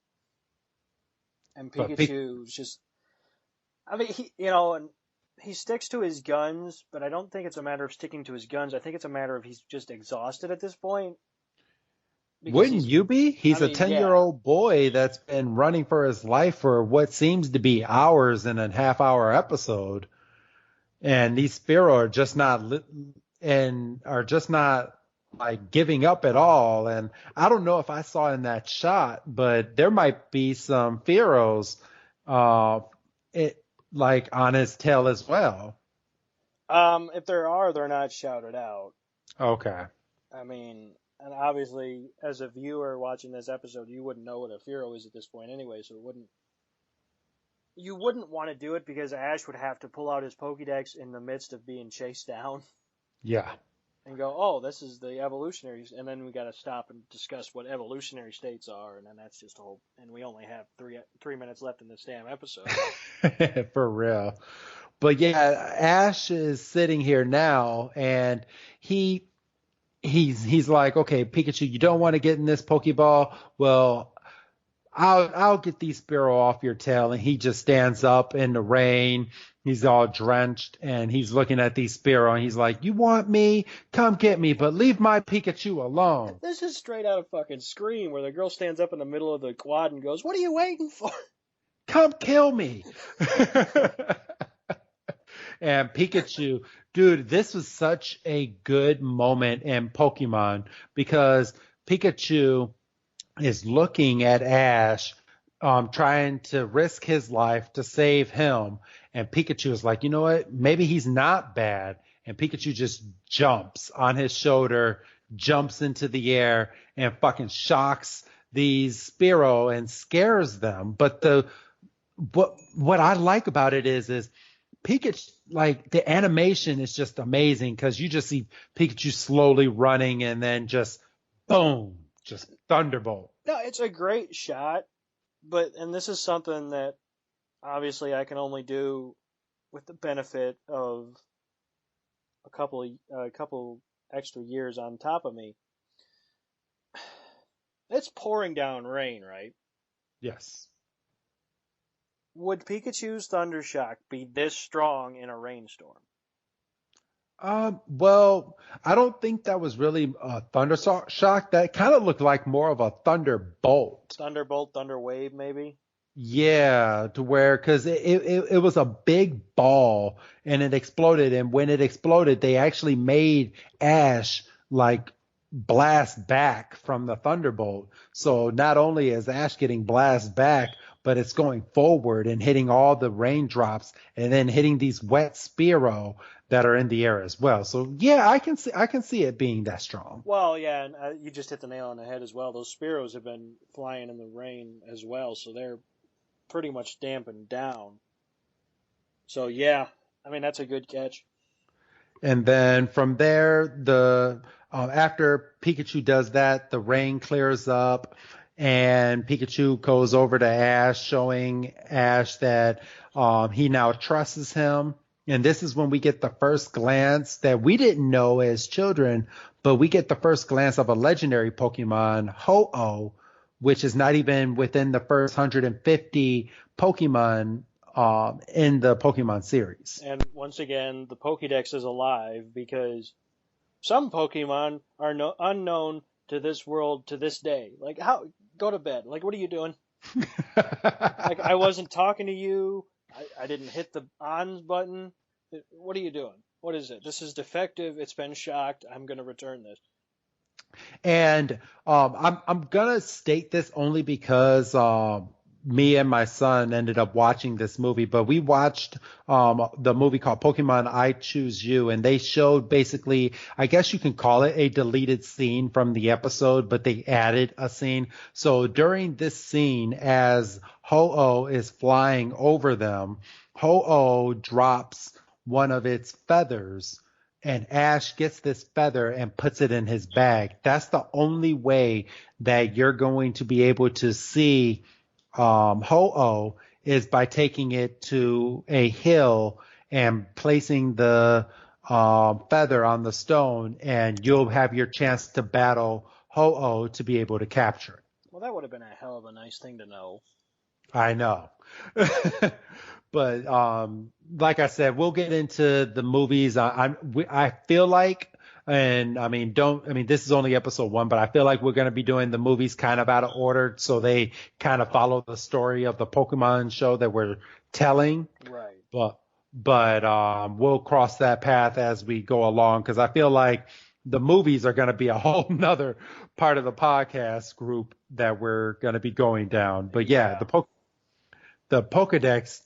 And Pikachu's just, I mean, and he sticks to his guns, but I don't think it's a matter of sticking to his guns. I think it's a matter of he's just exhausted at this point. Wouldn't you be? He's a 10-year-old boy that's been running for his life for what seems to be hours in a half-hour episode. And these Spearow are just not like giving up at all. And I don't know if I saw in that shot, but there might be some Spearows like on his tail as well. If there are, they're not shouted out. Okay. I mean, and obviously, as a viewer watching this episode, you wouldn't know what a Fearow is at this point anyway, so you wouldn't want to do it because Ash would have to pull out his Pokédex in the midst of being chased down. Yeah. And go, "Oh, this is the evolutionaries," and then we got to stop and discuss what evolutionary states are, and then that's just a whole. And we only have 3 minutes left in this damn episode. For real. But yeah, Ash is sitting here now, and he's like, "Okay, Pikachu, you don't want to get in this Pokeball. Well, I'll get these Spearow off your tail." And he just stands up in the rain. He's all drenched, and he's looking at these Spearow, and he's like, "You want me? Come get me, but leave my Pikachu alone." This is straight out of fucking Scream, where the girl stands up in the middle of the quad and goes, "What are you waiting for? Come kill me." And Pikachu, dude, this was such a good moment in Pokemon because Pikachu is looking at Ash trying to risk his life to save him. And Pikachu is like, you know what? Maybe he's not bad. And Pikachu just jumps on his shoulder, jumps into the air, and fucking shocks these Spearow and scares them. But what I like about it is Pikachu, like the animation is just amazing because you just see Pikachu slowly running and then just boom, just thunderbolt. No, it's a great shot, and this is something that obviously I can only do with the benefit of a couple extra years on top of me. It's pouring down rain, right? Yes. Would Pikachu's Thundershock be this strong in a rainstorm? Well, I don't think that was really a thunder shock. That kind of looked like more of a thunderbolt. Thunderbolt, Thunderwave, maybe? Yeah, to where, because it was a big ball and it exploded. And when it exploded, they actually made Ash like blast back from the thunderbolt. So not only is Ash getting blast back, but it's going forward and hitting all the raindrops and then hitting these wet Spearow that are in the air as well. So yeah, I can see it being that strong. Well, yeah, and you just hit the nail on the head as well. Those Spearows have been flying in the rain as well, so they're pretty much dampened down. So yeah, I mean that's a good catch. And then from there, after Pikachu does that, the rain clears up, and Pikachu goes over to Ash, showing Ash that he now trusts him. And this is when we get the first glance that we didn't know as children, but we get the first glance of a legendary Pokemon, Ho-Oh, which is not even within the first 150 Pokemon in the Pokemon series. And once again, the Pokédex is alive because some Pokemon are unknown to this world to this day. Like, how? Go to bed. Like, what are you doing? Like, I wasn't talking to you. I didn't hit the on button. What are you doing? What is it? This is defective. It's been shocked. I'm going to return this. And I'm gonna state this only because me and my son ended up watching this movie, but we watched the movie called Pokemon I Choose You, and they showed basically, I guess you can call it a deleted scene from the episode, but they added a scene. So during this scene, as Ho-Oh is flying over them, Ho-Oh drops one of its feathers, and Ash gets this feather and puts it in his bag. That's the only way that you're going to be able to see Ho-Oh is by taking it to a hill and placing the feather on the stone, and you'll have your chance to battle Ho-Oh to be able to capture it. Well, that would have been a hell of a nice thing to know. I know. But like I said, we'll get into the movies. I feel like, and I mean, this is only episode 1, but I feel like we're going to be doing the movies kind of out of order, so they kind of follow the story of the Pokemon show that we're telling. Right. But we'll cross that path as we go along, because I feel like the movies are going to be a whole nother part of the podcast group that we're going to be going down. But yeah. The Pokédex,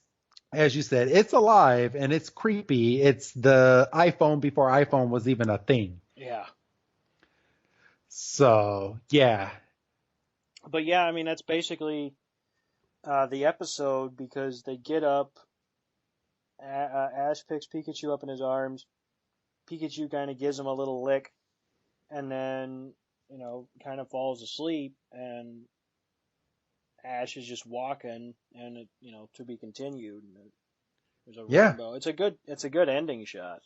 as you said, it's alive and it's creepy. It's the iPhone before iPhone was even a thing. Yeah. So, yeah. But yeah, I mean, that's basically the episode, because they get up, Ash picks Pikachu up in his arms, Pikachu kind of gives him a little lick, and then, kind of falls asleep, and Ash is just walking, and it, to be continued. There's a rainbow. It's a good ending shot.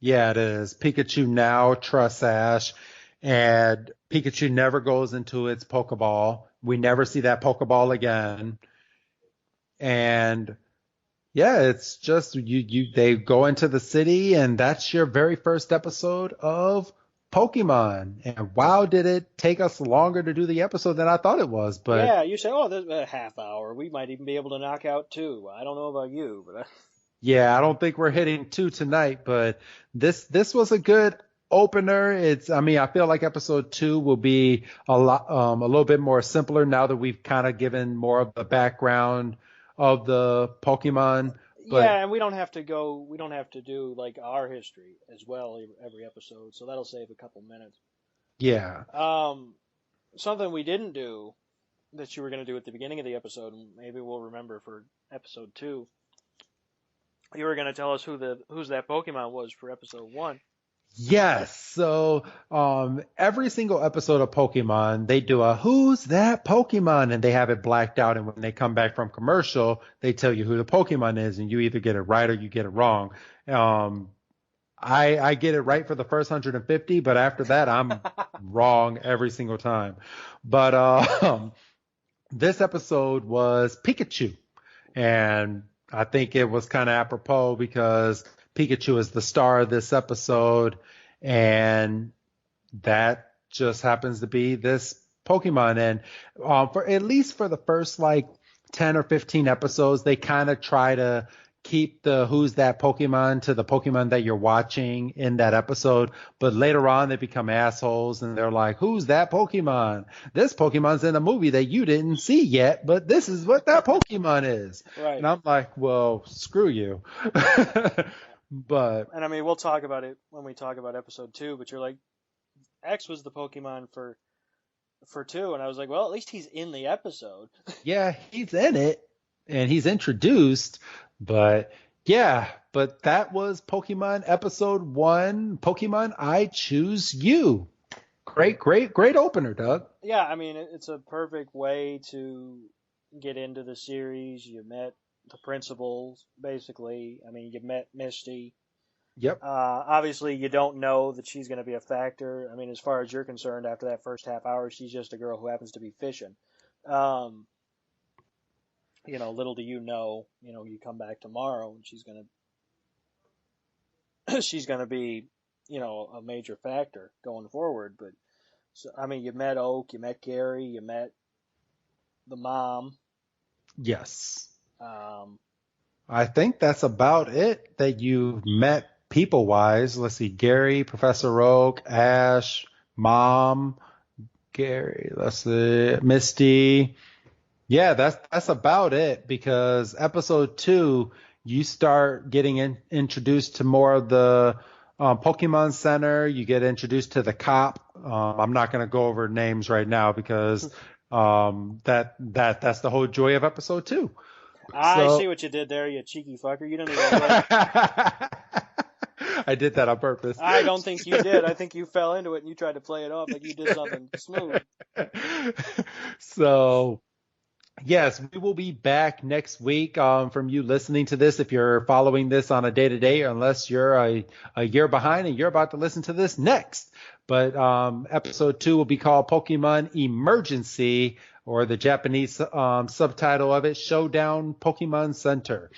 Yeah, it is. Pikachu now trusts Ash, and Pikachu never goes into its Pokeball. We never see that Pokeball again. And yeah, it's just they go into the city, and that's your very first episode of Pokemon. And wow, did it take us longer to do the episode than I thought it was. But yeah, you say, there's a half hour. We might even be able to knock out 2. I don't know about you, but yeah, I don't think we're hitting 2 tonight, but this was a good opener. I feel like episode 2 will be a little bit more simpler now that we've kind of given more of the background of the Pokemon. But Yeah, and we don't have to do like our history as well every episode, so that'll save a couple minutes. yeah, Something we didn't do that you were going to do at the beginning of the episode, and maybe we'll remember for episode 2. You were going to tell us who's that Pokemon was for episode 1. yes. So every single episode of Pokemon, they do a "Who's that Pokemon?" and they have it blacked out. And when they come back from commercial, they tell you who the Pokemon is, and you either get it right or you get it wrong. I get it right for the first 150, but after that, I'm wrong every single time. But this episode was Pikachu, and I think it was kind of apropos because Pikachu is the star of this episode, and that just happens to be this Pokemon. And for at least for the first like 10 or 15 episodes, they kind of try to keep the "Who's that Pokemon" to the Pokemon that you're watching in that episode. But later on, they become assholes and they're like, "Who's that Pokemon? This Pokemon's in a movie that you didn't see yet, but this is what that Pokemon is." Right. And I'm like, well, screw you. But And I mean, we'll talk about it when we talk about episode 2, but you're like, X was the Pokemon for 2, and I was like, well, at least he's in the episode. yeah, he's in it and he's introduced. But yeah, but that was Pokemon episode 1, Pokemon I Choose You. Great opener, Doug. Yeah, I mean, it's a perfect way to get into the series. You met the principals, basically. I mean, you met Misty. Yep. Obviously, you don't know that she's going to be a factor. I mean, as far as you're concerned, after that first half hour, she's just a girl who happens to be fishing. Little do you know, you come back tomorrow and she's gonna be, a major factor going forward. But so, I mean, you met Oak, you met Gary, you met the mom. Yes. Um, I think that's about it that you've met people wise. Let's see, Gary, Professor Oak, Ash, Mom, Gary, let's see, Misty. Yeah, that's about it, because episode 2, you start getting introduced to more of the Pokemon Center. You get introduced to the cop. I'm not going to go over names right now because that's the whole joy of episode 2. I see what you did there, you cheeky fucker. You didn't even look. I did that on purpose. I don't think you did. I think you fell into it and you tried to play it off like you did something smooth. So, yes, we will be back next week from you listening to this if you're following this on a day-to-day, unless you're a year behind and you're about to listen to this next. But episode 2 will be called Pokemon Emergency, or the Japanese subtitle of it, Showdown Pokemon Center.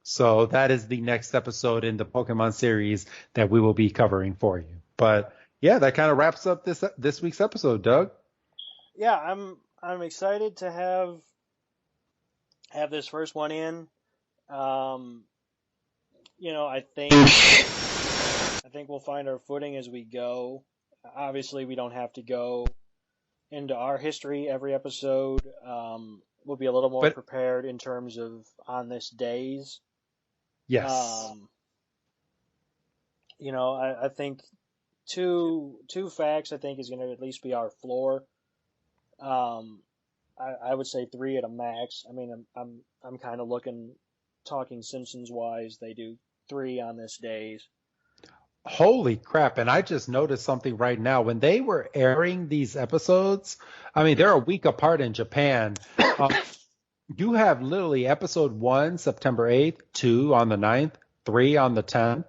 So that is the next episode in the Pokemon series that we will be covering for you. But yeah, that kind of wraps up this week's episode, Doug. Yeah, I'm excited to have this first one in. I think we'll find our footing as we go. Obviously, we don't have to go into our history every episode. We'll be a little more prepared in terms of on this days. Yes. I think two facts, I think, is going to at least be our floor. I would say 3 at a max. I mean, I'm kind of talking Simpsons wise. They do 3 on this days. Holy crap. And I just noticed something right now. When they were airing these episodes, I mean, they're a week apart in Japan. You have literally episode 1, September 8th, 2 on the 9th, 3 on the 10th,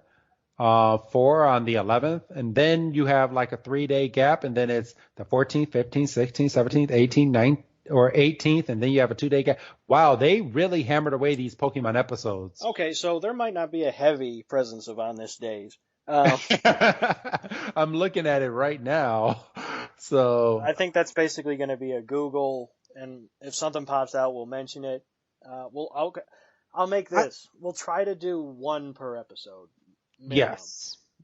4 on the 11th. And then you have like a 3-day gap. And then it's the 14th, 15th, 16th, 17th, 18th, 19th, or 18th. And then you have a 2-day gap. Wow, they really hammered away these Pokemon episodes. Okay, so there might not be a heavy presence of on this days. I'm looking at it right now. So I think that's basically going to be a Google, and if something pops out, we'll mention it. I'll make this. We'll try to do 1 per episode. Minimum.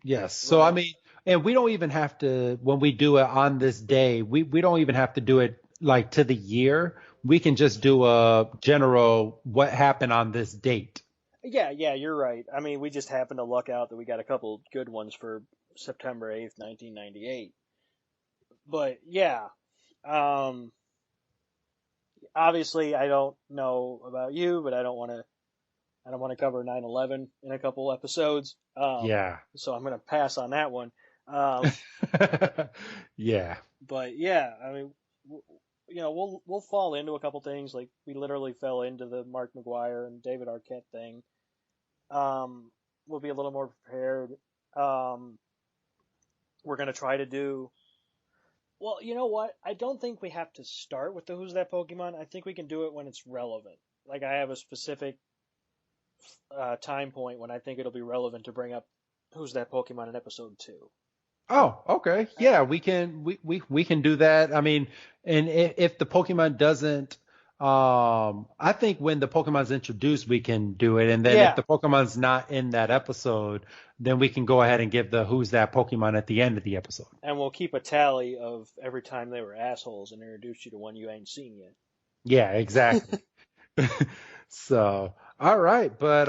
Yes. So I mean, And we don't even have to, when we do it on this day, we don't even have to do it like to the year. We can just do a general what happened on this date. Yeah, you're right. I mean, we just happened to luck out that we got a couple good ones for September 8th, 1998. But yeah, obviously I don't know about you, but I don't want to cover 9/11 in a couple episodes. Yeah. So I'm going to pass on that one. Yeah. But yeah, I mean, we'll fall into a couple things. Like we literally fell into the Mark McGuire and David Arquette thing. We'll be a little more prepared. We're going to try to do. Well, you know what? I don't think we have to start with the Who's That Pokemon. I think we can do it when it's relevant. Like I have a specific time point when I think it'll be relevant to bring up Who's That Pokemon in episode 2. Oh, okay. Yeah, we can do that. I mean, and if the Pokemon doesn't, I think when the Pokemon's introduced, we can do it. And then if the Pokemon's not in that episode, then we can go ahead and give the Who's That Pokemon at the end of the episode. And we'll keep a tally of every time they were assholes and introduce you to one you ain't seen yet. Yeah, exactly. So, all right. But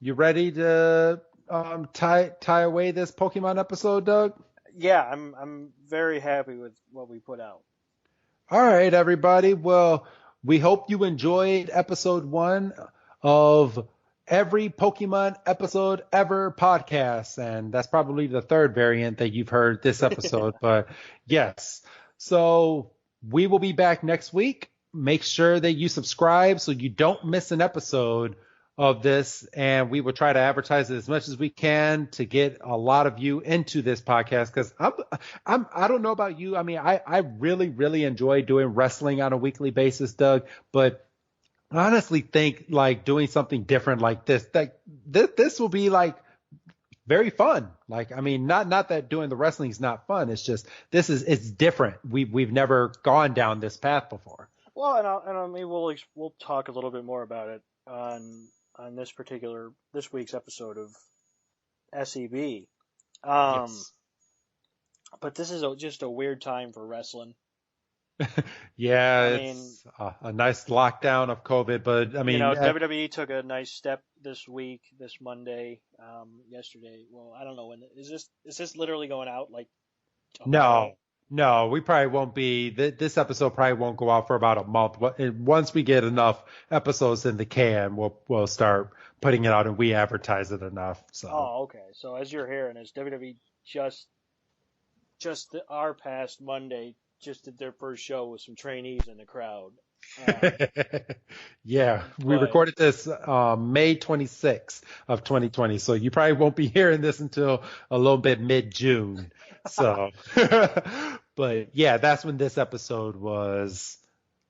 you ready to tie away this Pokemon episode, Doug? Yeah, I'm very happy with what we put out. All right, everybody. Well, we hope you enjoyed episode 1 of Every Pokemon Episode Ever podcast. And that's probably the third variant that you've heard this episode. But yes, so we will be back next week. Make sure that you subscribe so you don't miss an episode of this, and we will try to advertise it as much as we can to get a lot of you into this podcast. Because I don't know about you. I mean, I really, really enjoy doing wrestling on a weekly basis, Doug. But I honestly think like doing something different like this, this will be like very fun. Like, I mean, not that doing the wrestling is not fun. It's just it's different. We've never gone down this path before. Well, and I mean, we'll talk a little bit more about it on this week's episode of SEB. Yes. But this is just a weird time for wrestling. Yeah, it's a nice lockdown of COVID, but I mean, WWE took a nice step this week, this Monday, yesterday. Well, I don't know when is this literally going out like tomorrow? No, we probably won't be. This episode probably won't go out for about a month. Once we get enough episodes in the can, we'll start putting it out and we advertise it enough. So. Oh, okay. So as you're hearing, is WWE just our past Monday just did their first show with some trainees in the crowd. Yeah, we recorded this May 26th of 2020, so you probably won't be hearing this until a little bit mid-June. So, but yeah, that's when this episode was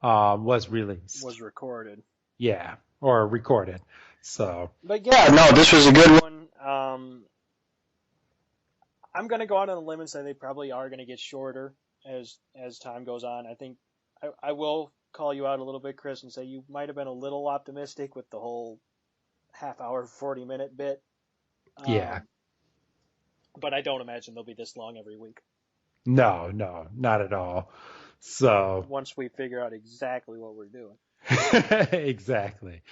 released. Was recorded. Yeah, or recorded. So. But yeah, no, this was a good one. I'm gonna go out on a limb and say they probably are gonna get shorter as time goes on. I think I will call you out a little bit, Chris, and say you might have been a little optimistic with the whole half hour, 40-minute bit. Yeah. But I don't imagine they'll be this long every week. No, not at all. So once we figure out exactly what we're doing. Exactly.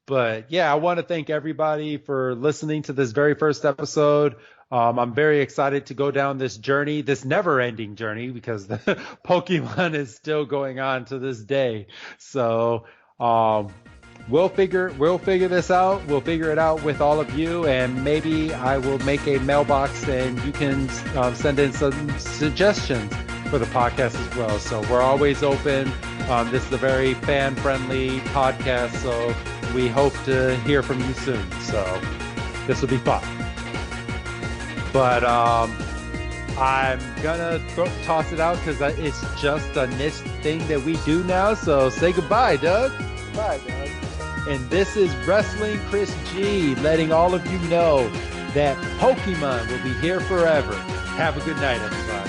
But yeah, I want to thank everybody for listening to this very first episode. I'm very excited to go down this journey, this never-ending journey, because the Pokemon is still going on to this day. So we'll figure this out. We'll figure it out with all of you, and maybe I will make a mailbox and you can send in some suggestions for the podcast as well. So we're always open. This is a very fan-friendly podcast, so we hope to hear from you soon. So this will be fun. But I'm gonna toss it out because it's just a niche thing that we do now. So say goodbye, Doug. Bye, Doug. And this is Wrestling Chris G, letting all of you know that Pokemon will be here forever. Have a good night, everybody.